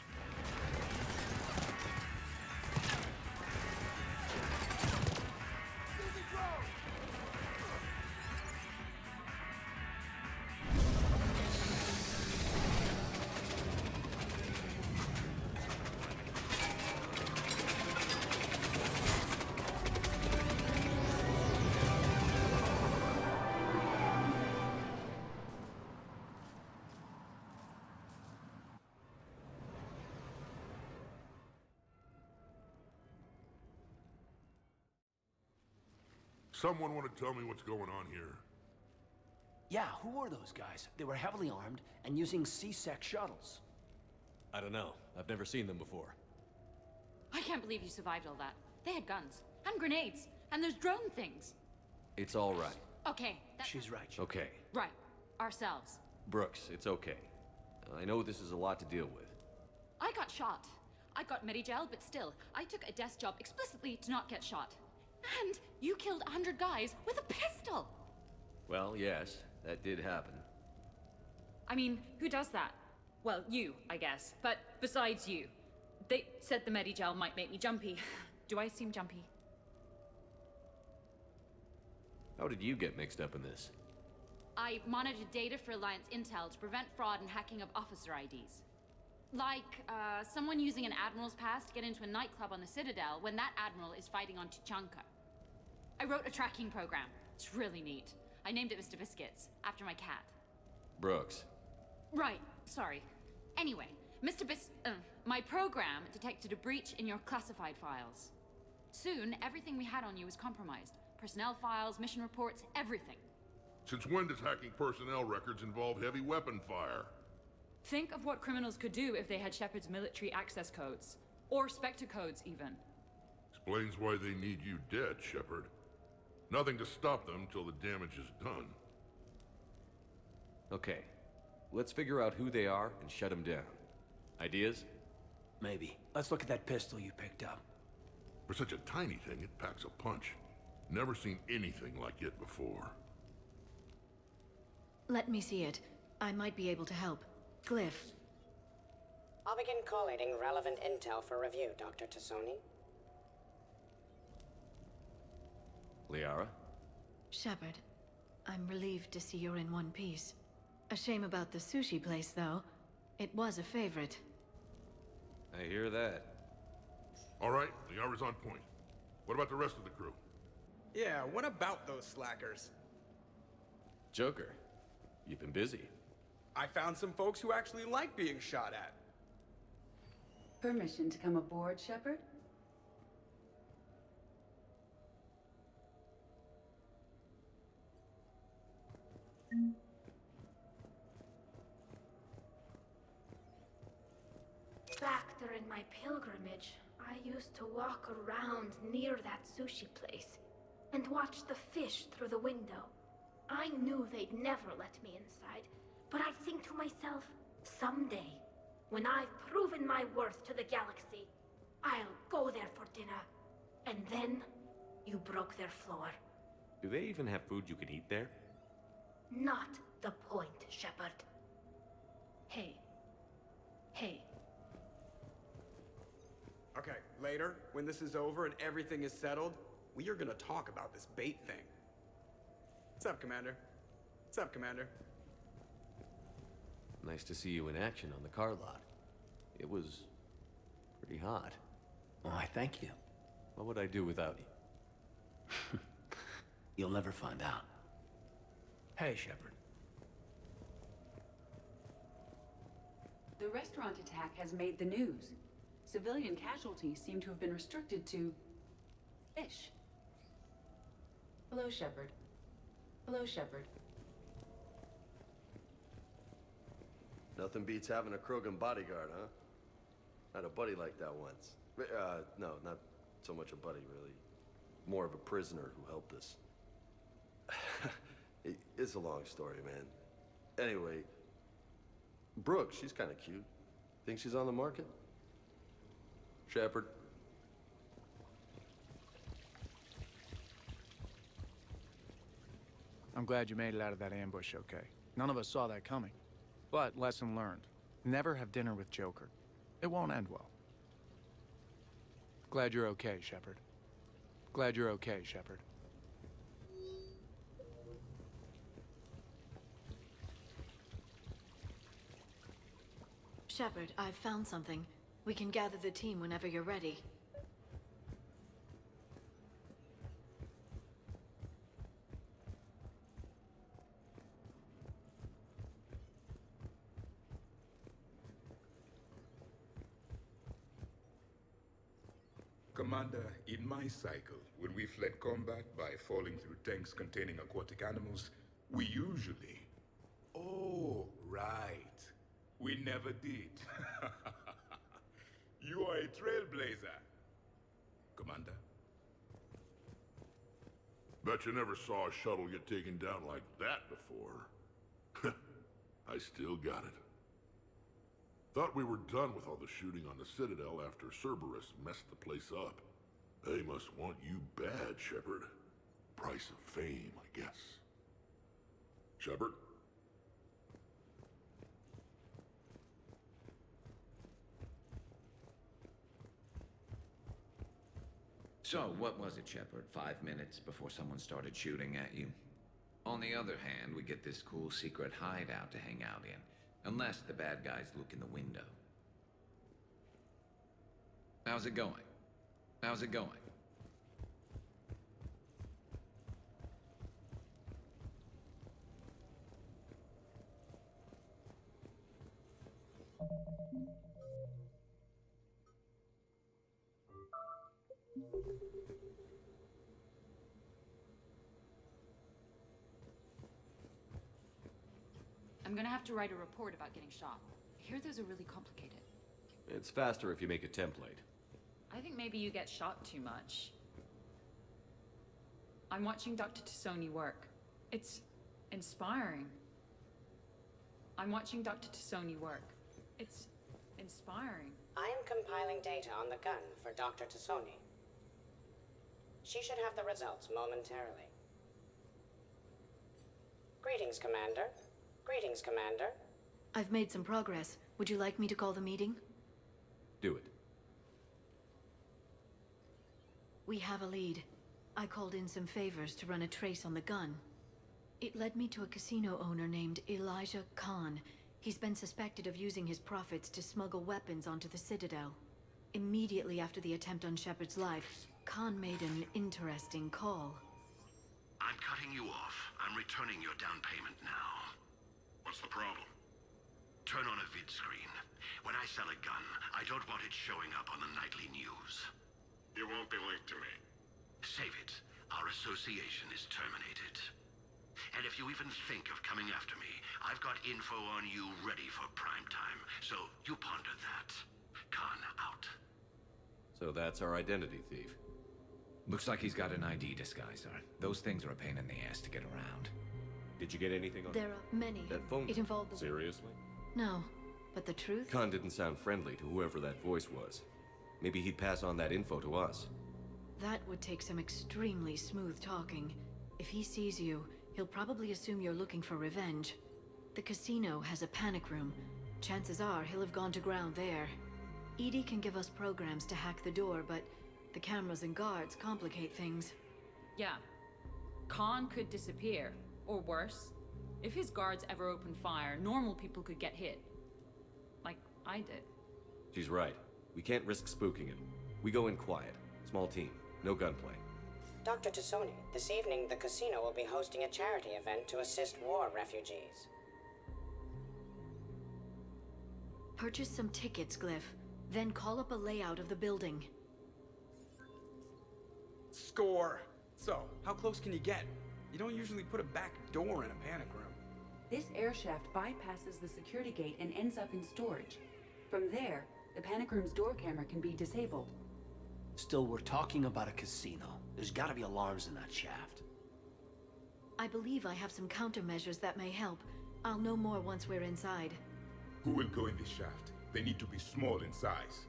Someone want to tell me what's going on here? Yeah, who were those guys? They were heavily armed and using C-Sec shuttles. I don't know. I've never seen them before. I can't believe you survived all that. They had guns, and grenades, and those drone things. It's all right. Okay, She's right. Okay. Right. Ourselves. Brooks, it's okay. I know this is a lot to deal with. I got shot. I got Medigel, but still, I took a desk job explicitly to not get shot. And you killed 100 guys with a pistol! Well, yes, that did happen. I mean, who does that? Well, you, I guess. But besides you. They said the Medigel might make me jumpy. Do I seem jumpy? How did you get mixed up in this? I monitored data for Alliance intel to prevent fraud and hacking of officer IDs. Like, someone using an Admiral's pass to get into a nightclub on the Citadel when that Admiral is fighting on Tuchanka. I wrote a tracking program. It's really neat. I named it Mr. Biscuits, after my cat. Brooks. Right, sorry. Anyway, my program detected a breach in your classified files. Soon, everything we had on you was compromised. Personnel files, mission reports, everything. Since when does hacking personnel records involve heavy weapon fire? Think of what criminals could do if they had Shepard's military access codes. Or Spectre codes, even. Explains why they need you dead, Shepard. Nothing to stop them till the damage is done. Okay. Let's figure out who they are and shut them down. Ideas? Maybe. Let's look at that pistol you picked up. For such a tiny thing, it packs a punch. Never seen anything like it before. Let me see it. I might be able to help. Glyph. I'll begin collating relevant intel for review, Dr. Tassoni. Liara? Shepard, I'm relieved to see you're in one piece. A shame about the sushi place, though. It was a favorite. I hear that. All right, Liara's on point. What about the rest of the crew? Yeah, what about those slackers? Joker, you've been busy. I found some folks who actually like being shot at. Permission to come aboard, Shepard? Back during my pilgrimage, I used to walk around near that sushi place and watch the fish through the window. I knew they'd never let me inside, but I'd think to myself, someday, when I've proven my worth to the galaxy, I'll go there for dinner. And then, you broke their floor. Do they even have food you can eat there? Not the point, Shepard. Hey. Hey. Okay, later, when this is over and everything is settled, we are gonna talk about this bait thing. What's up, Commander? What's up, Commander? Nice to see you in action on the car lot. It was pretty hot. Why, thank you. What would I do without you? You'll never find out. Hey, Shepard. The restaurant attack has made the news. Civilian casualties seem to have been restricted to fish. Hello, Shepard. Hello, Shepard. Nothing beats having a Krogan bodyguard, huh? I had a buddy like that once. No, not so much a buddy, really. More of a prisoner who helped us. It's a long story, man. Anyway, Brooke, she's kind of cute. Think she's on the market? Shepard? I'm glad you made it out of that ambush okay. None of us saw that coming. But lesson learned. Never have dinner with Joker. It won't end well. Glad you're okay, Shepard. Glad you're okay, Shepard. Shepard, I've found something. We can gather the team whenever you're ready. Commander, in my cycle, when we fled combat by falling through tanks containing aquatic animals, we usually... Oh, right. We never did. You are a trailblazer. Commander? Bet you never saw a shuttle get taken down like that before. I still got it. Thought we were done with all the shooting on the Citadel after Cerberus messed the place up. They must want you bad, Shepard. Price of fame, I guess. Shepard? So, what was it, Shepard? 5 minutes before someone started shooting at you? On the other hand, we get this cool secret hideout to hang out in. Unless the bad guys look in the window. How's it going? How's it going? I'm gonna have to write a report about getting shot. I hear those are really complicated. It's faster if you make a template. I think maybe you get shot too much. I'm watching Dr. Tassoni work. It's inspiring. I'm watching Dr. Tassoni work. It's inspiring. I am compiling data on the gun for Dr. Tassoni. She should have the results momentarily. Greetings, Commander. Greetings, Commander. I've made some progress. Would you like me to call the meeting? Do it. We have a lead. I called in some favors to run a trace on the gun. It led me to a casino owner named Elijah Khan. He's been suspected of using his profits to smuggle weapons onto the Citadel. Immediately after the attempt on Shepard's life, Khan made an interesting call. I'm cutting you off. I'm returning your down payment now. What's the problem? Turn on a vid screen. When I sell a gun, I don't want it showing up on the nightly news. You won't be linked to me. Save it. Our association is terminated. And if you even think of coming after me, I've got info on you ready for prime time. So you ponder that. Khan out. So that's our identity thief. Looks like he's got an ID disguiser. Those things are a pain in the ass to get around. Did you get anything on There are many. that phone? It involved the... Seriously? No, but the truth? Khan didn't sound friendly to whoever that voice was. Maybe he'd pass on that info to us. That would take some extremely smooth talking. If he sees you, he'll probably assume you're looking for revenge. The casino has a panic room. Chances are he'll have gone to ground there. EDI can give us programs to hack the door, but the cameras and guards complicate things. Yeah. Khan could disappear. Or worse. If his guards ever open fire, normal people could get hit. Like I did. She's right. We can't risk spooking him. We go in quiet. Small team. No gunplay. Dr. Tassoni, this evening the casino will be hosting a charity event to assist war refugees. Purchase some tickets, Glyph. Then call up a layout of the building. Score. So, how close can you get? You don't usually put a back door in a panic room. This air shaft bypasses the security gate and ends up in storage. From there, the panic room's door camera can be disabled. Still, we're talking about a casino. There's gotta be alarms in that shaft. I believe I have some countermeasures that may help. I'll know more once we're inside. Who will go in the shaft? They need to be small in size.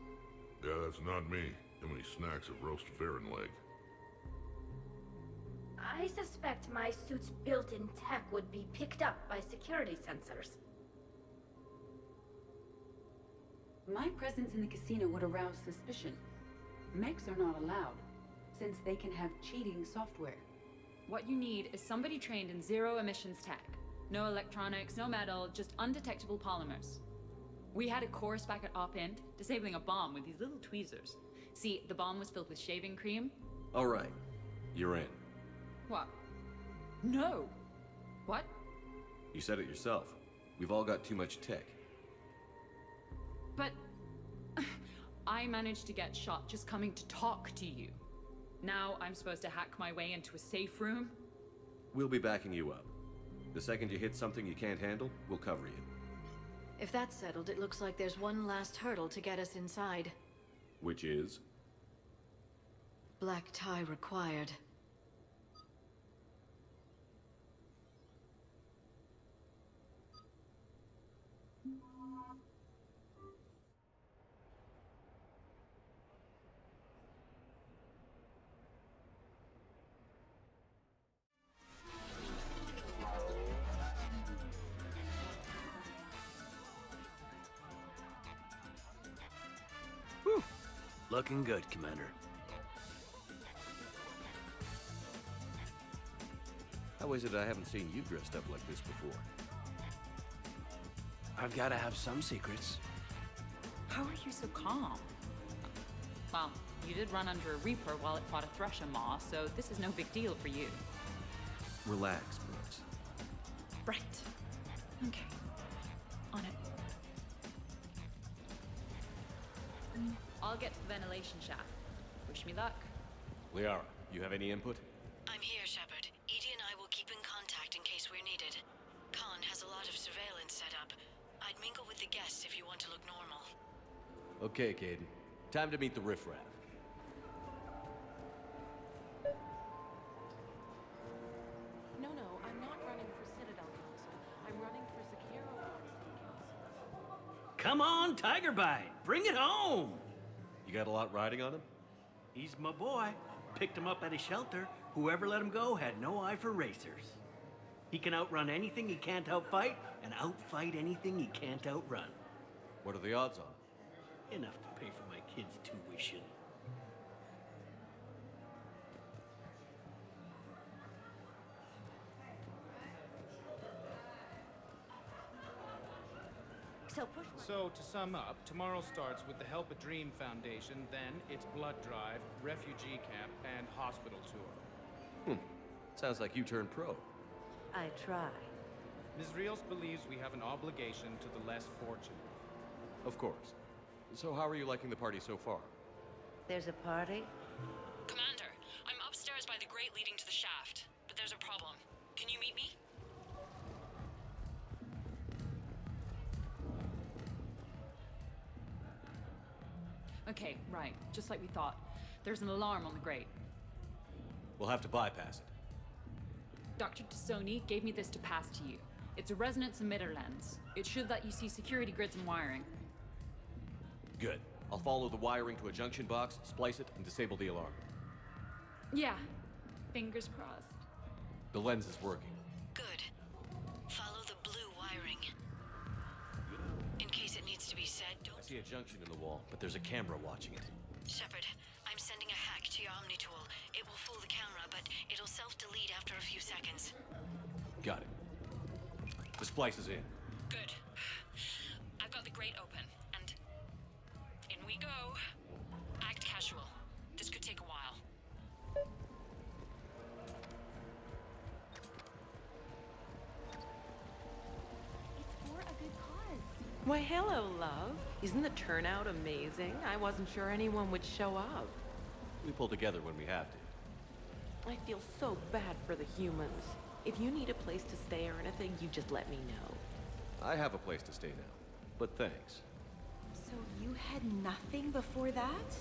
Yeah, that's not me. Too many snacks of roast Farron leg. I suspect my suit's built-in tech would be picked up by security sensors. My presence in the casino would arouse suspicion. Mechs are not allowed, since they can have cheating software. What you need is somebody trained in zero emissions tech. No electronics, no metal, just undetectable polymers. We had a course back at Op Int, disabling a bomb with these little tweezers. See, the bomb was filled with shaving cream. All right, you're in. What? No. What? You said it yourself. We've all got too much tech. But I managed to get shot just coming to talk to you. Now I'm supposed to hack my way into a safe room? We'll be backing you up. The second you hit something you can't handle, we'll cover you. If that's settled, it looks like there's one last hurdle to get us inside. Which is? Black tie required. Looking good, Commander. How is it I haven't seen you dressed up like this before? I've gotta have some secrets. How are you so calm? Well, you did run under a Reaper while it fought a Thresher Maw, so this is no big deal for you. Relax, Brooks. Right. Okay. On it. I'll get to the ventilation shaft. Wish me luck. Liara, you have any input? I'm here, Shepard. Edie and I will keep in contact in case we're needed. Khan has a lot of surveillance set up. I'd mingle with the guests if you want to look normal. Okay, Caden. Time to meet the riffraff. No, I'm not running for Citadel Council. I'm running for Zakiro City Council. Come on, Tiger Bite! Bring it home! You got a lot riding on him? He's my boy. Picked him up at a shelter. Whoever let him go had no eye for racers. He can outrun anything he can't outfight, and outfight anything he can't outrun. What are the odds on? Enough to pay for my kids' tuition. So, to sum up, tomorrow starts with the Help a Dream Foundation, then it's blood drive, refugee camp, and hospital tour. Sounds like you turned pro. I try. Ms. Rios believes we have an obligation to the less fortunate. Of course. So how are you liking the party so far? There's a party? Commander, I'm upstairs by the grate leading to the shaft, but there's a problem. Can you meet me? Okay, right. Just like we thought. There's an alarm on the grate. We'll have to bypass it. Dr. Tassoni gave me this to pass to you. It's a resonance emitter lens. It should let you see security grids and wiring. Good. I'll follow the wiring to a junction box, splice it, and disable the alarm. Yeah. Fingers crossed. The lens is working. Good. Follow the blue wiring. In case it needs to be said, don't... I see a junction in the wall, but there's a camera watching it. Shepard, I'm sending a hack to your Omni tool. It will fool the camera, but it'll self-delete after a few seconds. Got it. The splice is in. Good. I've got the grate open, and in we go. Act casual. This could take a while. It's for a good cause. Why, hello, love. Isn't the turnout amazing? I wasn't sure anyone would show up. We pull together when we have to. I feel so bad for the humans. If you need a place to stay or anything, you just let me know. I have a place to stay now, but thanks. So you had nothing before that?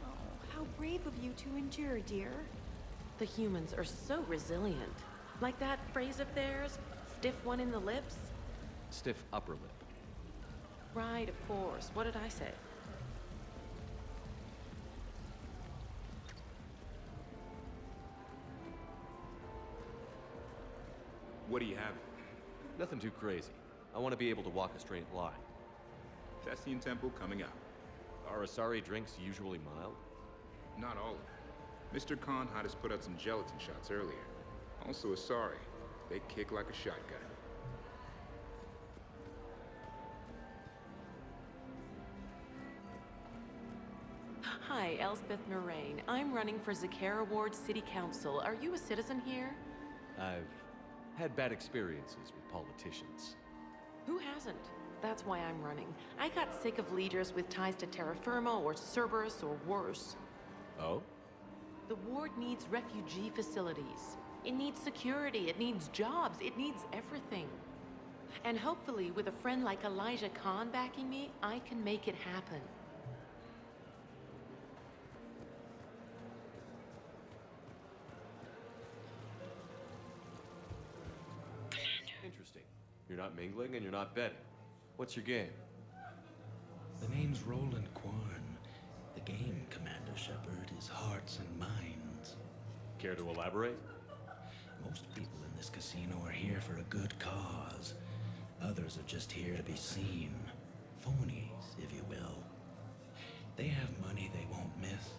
Oh, how brave of you to endure, dear. The humans are so resilient. Like that phrase of theirs, stiff one in the lips? Stiff upper lip. Right, of course. What did I say? What do you have? Nothing too crazy. I want to be able to walk a straight line. Tessian Temple coming up. Are Asari drinks usually mild? Not all of them. Mr. Khan had us put out some gelatin shots earlier. Also Asari. They kick like a shotgun. Hi, Elspeth Moraine. I'm running for Zakara Ward City Council. Are you a citizen here? I've had bad experiences with politicians. Who hasn't? That's why I'm running. I got sick of leaders with ties to terra firma or Cerberus or worse. Oh? The ward needs refugee facilities. It needs security, it needs jobs, it needs everything. And hopefully, with a friend like Elijah Khan backing me, I can make it happen. Interesting. You're not mingling and you're not betting. What's your game? The name's Roland Kwan. The game, Commander Shepard, is hearts and minds. Care to elaborate? Most people in this casino are here for a good cause. Others are just here to be seen. Phonies, if you will. They have money they won't miss.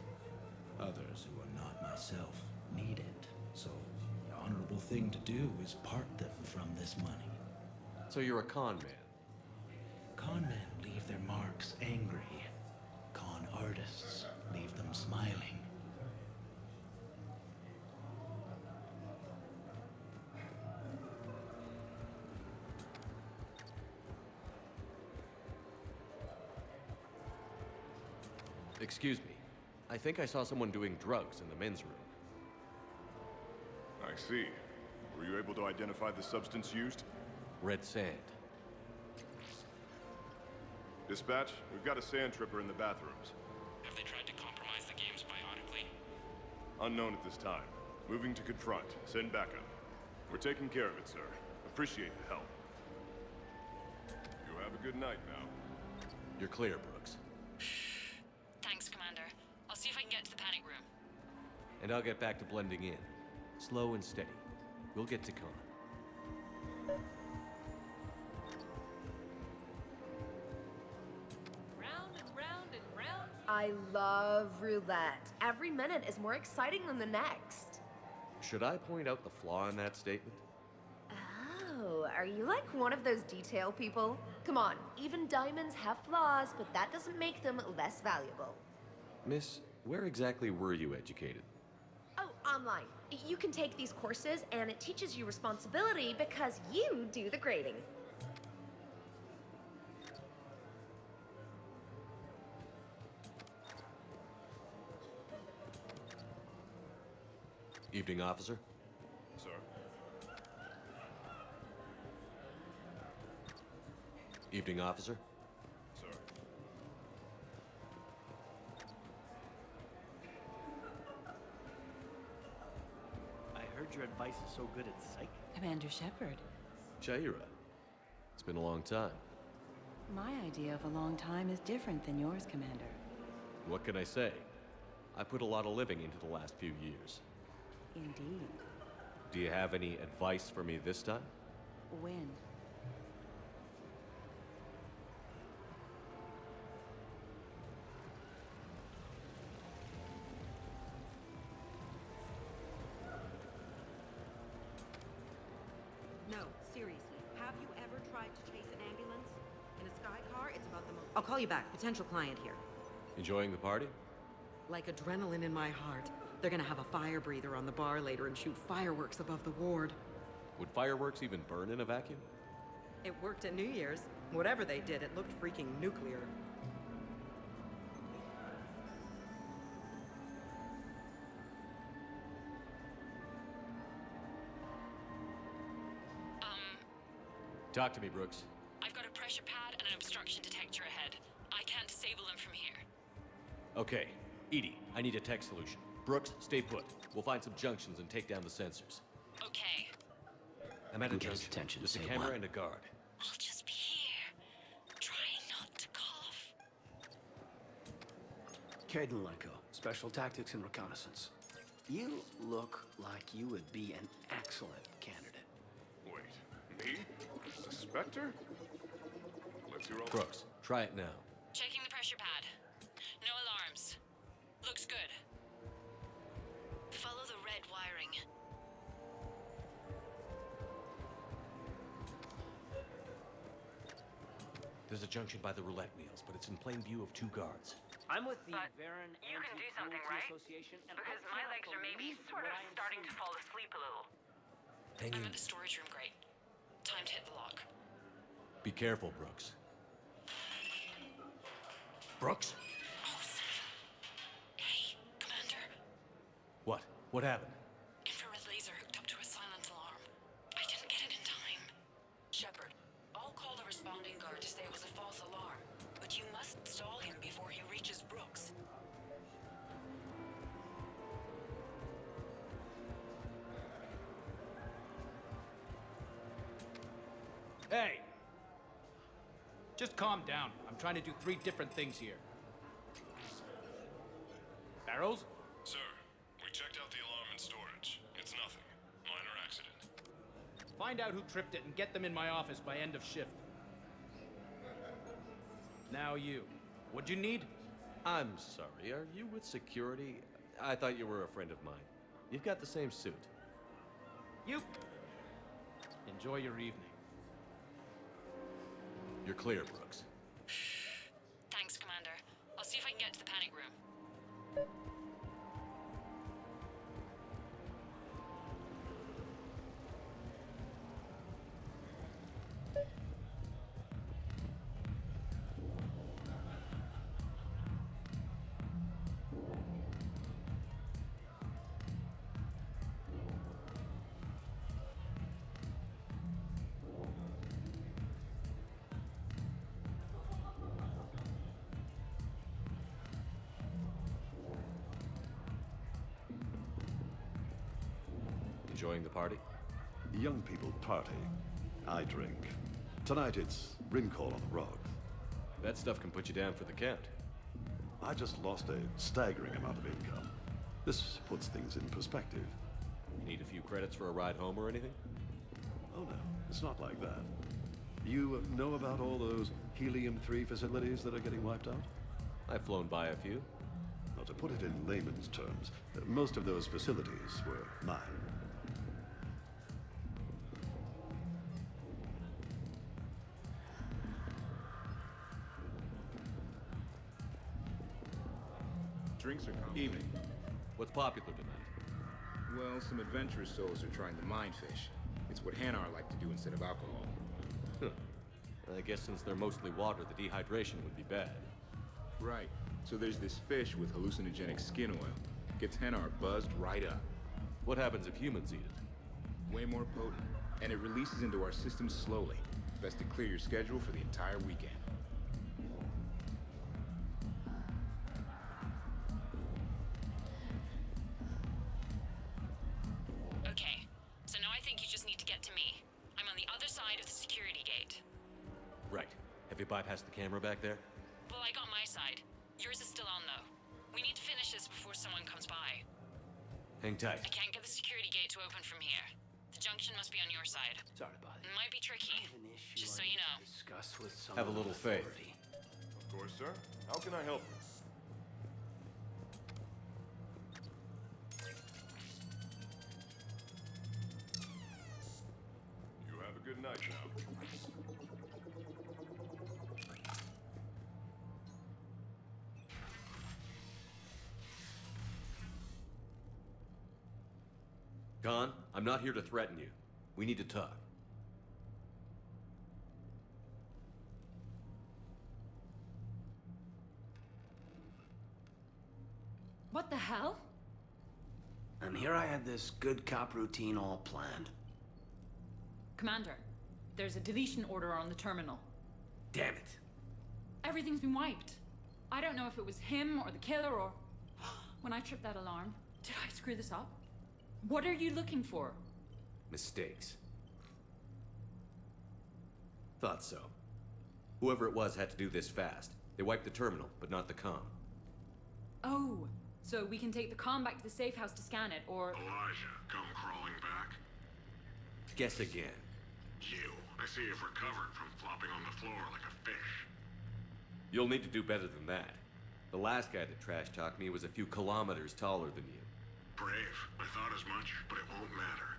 Others, who are not myself, need it. So, the honorable thing to do is part them from this money. So you're a con man? Con men leave their marks angry. Con artists leave them smiling. Excuse me. I think I saw someone doing drugs in the men's room. I see. Were you able to identify the substance used? Red sand. Dispatch, we've got a sand tripper in the bathrooms. Have they tried to compromise the games biotically? Unknown at this time. Moving to confront. Send backup. We're taking care of it, sir. Appreciate the help. You have a good night now. You're clear, Brooks. Thanks, Commander. I'll see if I can get to the panic room. And I'll get back to blending in. Slow and steady. We'll get to Khan. Round and round and round. I love roulette. Every minute is more exciting than the next. Should I point out the flaw in that statement? Oh, are you like one of those detail people? Come on, even diamonds have flaws, but that doesn't make them less valuable. Miss, where exactly were you educated? Oh, online. You can take these courses, and it teaches you responsibility because you do the grading. Evening, officer. Sir? Evening, officer. Sir? I heard your advice is so good at psych. Commander Shepard, Jaira. It's been a long time. my idea of a long time is different than yours, Commander. What can I say? I put a lot of living into the last few years. Indeed. Do you have any advice for me this time? When? No, seriously. Have you ever tried to chase an ambulance? In a sky car, it's about the most... I'll call you back. Potential client here. Enjoying the party? Like adrenaline in my heart. They're gonna have a fire breather on the bar later and shoot fireworks above the ward. Would fireworks even burn in a vacuum? It worked at New Year's. Whatever they did, it looked freaking nuclear. Talk to me, Brooks. I've got a pressure pad and an obstruction detector ahead. I can't disable them from here. Okay. Edie, I need a tech solution. Brooks, stay put. We'll find some junctions and take down the sensors. Okay. I'm at a Get his junction. attention, Just a say camera what? and a guard. I'll just be here. Try not to cough. Caden Lenko, Special Tactics and Reconnaissance. You look like you would be an excellent candidate. Wait, me? The Spectre? Let's hear all. Brooks, try it now. Checking the pressure pad. No alarms. Looks good. Follow the red wiring. There's a junction by the roulette wheels, but it's in plain view of 2 guards. I'm with the But Varen you can do something, right? Association, and Because I my can't legs are maybe believe sort of what I am starting to seeing. fall asleep a little. Hang I'm in. at the storage room, great. Time to hit the lock. Be careful, Brooks. Brooks? Hey, Commander. What? What happened? Infrared laser hooked up to a silent alarm. I didn't get it in time. Shepard, I'll call the responding guard to say it was a false alarm. But you must stall him before he reaches Brooks. Hey! Just calm down. I'm trying to do 3 different things here. Barrows? Sir, we checked out the alarm in storage. It's nothing. Minor accident. Find out who tripped it and get them in my office by end of shift. Now you. What'd you need? I'm sorry, are you with security? I thought you were a friend of mine. You've got the same suit. You. Enjoy your evening. You're clear, Brooks. Thanks, Commander. I'll see if I can get to the panic room. Enjoying the party? Young people party. I drink. Tonight it's ring call on the rocks. That stuff can put you down for the count. I just lost a staggering amount of income. This puts things in perspective. Need a few credits for a ride home or anything? Oh no, it's not like that. You know about all those helium-3 facilities that are getting wiped out? I've flown by a few. Now, to put it in layman's terms, most of those facilities were mine. Drinks are coming. Evening. What's popular tonight? Well, some adventurous souls are trying the mind fish. It's what Hanar like to do instead of alcohol. Huh. I guess since they're mostly water, the dehydration would be bad. Right. So there's this fish with hallucinogenic skin oil. Gets Hanar buzzed right up. What happens if humans eat it? Way more potent. And it releases into our system slowly. Best to clear your schedule for the entire weekend. Okay, so now I think you just need to get to me. I'm on the other side of the security gate. Right. Have you bypassed the camera back there? Well, I got my side. Yours is still on, though. We need to finish this before someone comes by. Hang tight. I can't get the security gate to open from here. The junction must be on your side. Sorry about it. It might be tricky, just so you know. Discuss with Have a little faith. Of course, sir. How can I help you? You have a good night now. Khan, I'm not here to threaten you. We need to talk. What the hell? And here I had this good cop routine all planned. Commander, There's a deletion order on the terminal. Damn it. Everything's been wiped. I don't know if it was him or the killer or... When I tripped that alarm, did I screw this up? What are you looking for? Mistakes. Thought so. Whoever it was had to do this fast. They wiped the terminal, but not the comm. Oh, so we can take the comm back to the safe house to scan it, or... Elijah, come crawling back. Guess again. You. I see you've recovered from flopping on the floor like a fish. You'll need to do better than that. The last guy that trash-talked me was a few kilometers taller than you. Brave. I thought as much, but it won't matter.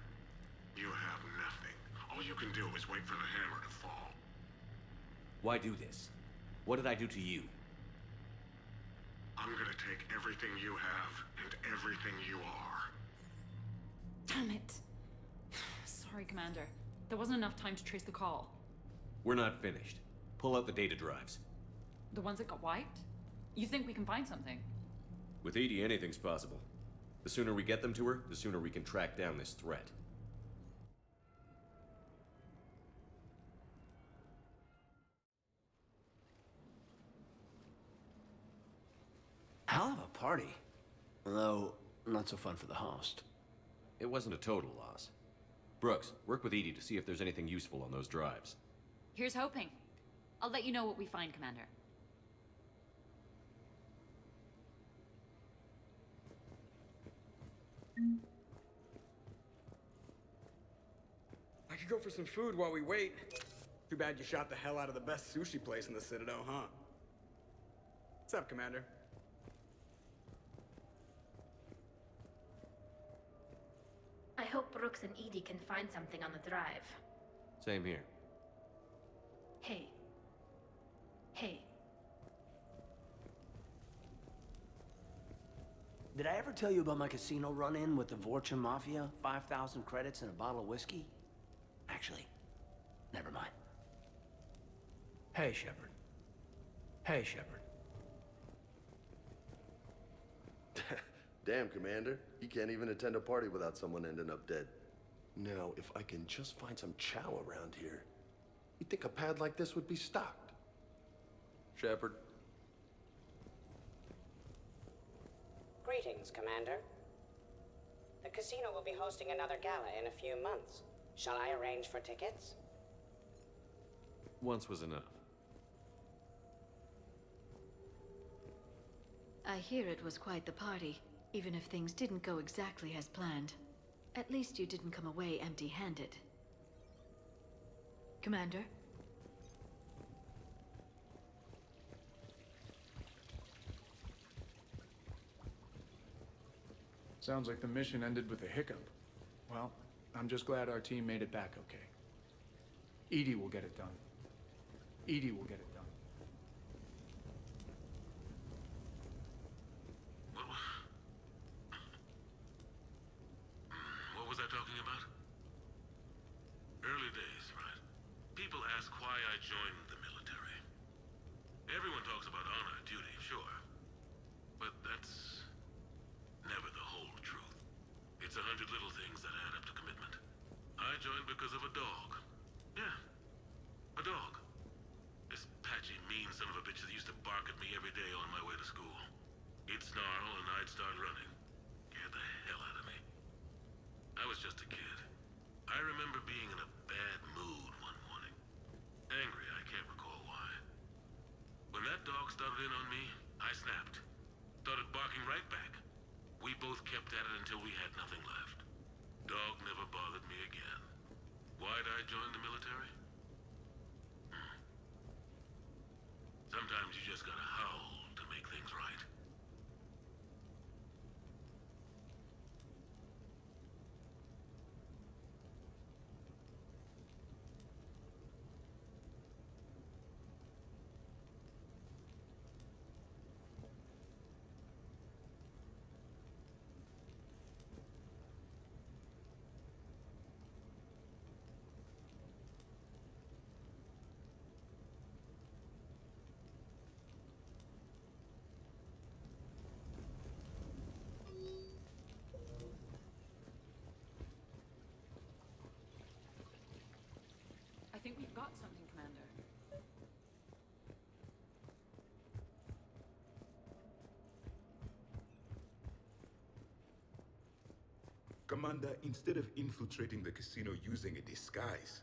You have nothing. All you can do is wait for the hammer to fall. Why do this? What did I do to you? I'm gonna take everything you have and everything you are. Damn it. Sorry, Commander. There wasn't enough time to trace the call. We're not finished. Pull out the data drives. The ones that got wiped? You think we can find something? With Edie, anything's possible. The sooner we get them to her, the sooner we can track down this threat. Hell of a party. Although, not so fun for the host. It wasn't a total loss. Brooks, work with Edie to see if there's anything useful on those drives. Here's hoping. I'll let you know what we find, Commander. I could go for some food while we wait. Too bad you shot the hell out of the best sushi place in the Citadel, huh? What's up, Commander? I hope Brooks and Edie can find something on the drive. Same here. Hey. Hey. Did I ever tell you about my casino run-in with the Vorcha Mafia? 5,000 credits and a bottle of whiskey? Actually, never mind. Hey, Shepard. Hey, Shepard. Damn, Commander. You can't even attend a party without someone ending up dead. Now, if I can just find some chow around here, you'd think a pad like this would be stocked. Shepard. Greetings, Commander. The casino will be hosting another gala in a few months. Shall I arrange for tickets? Once was enough. I hear it was quite the party, even if things didn't go exactly as planned. At least you didn't come away empty-handed. Commander? Sounds like the mission ended with a hiccup. Well, I'm just glad our team made it back okay. Edie will get it done. Edie will get it done. What was I talking about? Early days, right? People ask why I joined the military. Everyone talks about honor and duty, sure. But that's never the whole truth. It's 100 little things that add up to commitment. I joined because of a dog. Yeah, a dog. This patchy, mean son of a bitch that used to bark at me every day on my way to school. He'd snarl and I'd start running. Scared the hell out of me. I was just a kid. I remember being in a bad mood one morning. Angry, I can't recall why. When that dog started in on me, I snapped. Started barking right back. We both kept at it until we had nothing left. Dog never bothered me again. Why'd I join the military? Sometimes you just gotta howl to make things right. got something, Commander. Commander, instead of infiltrating the casino using a disguise,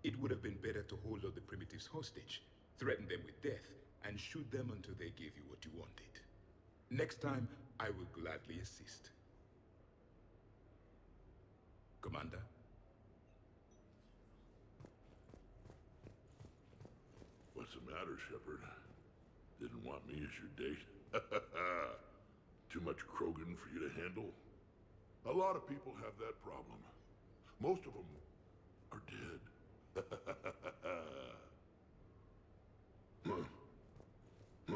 it would have been better to hold all the primitives hostage, threaten them with death, and shoot them until they gave you what you wanted. Next time, I will gladly assist. Commander? What's the matter, Shepard? Didn't want me as your date? Too much Krogan for you to handle? A lot of people have that problem. Most of them are dead. Huh. Huh.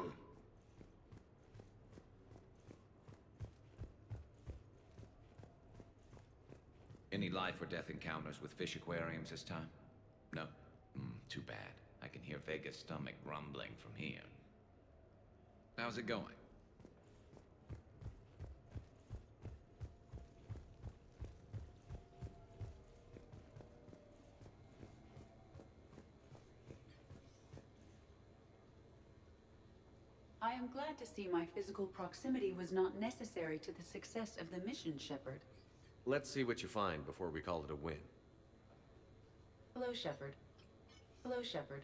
Any life or death encounters with fish aquariums this time? No? Too bad. I can hear Vega's stomach rumbling from here. How's it going? I am glad to see my physical proximity was not necessary to the success of the mission, Shepard. Let's see what you find before we call it a win. Hello, Shepard. Hello, Shepard.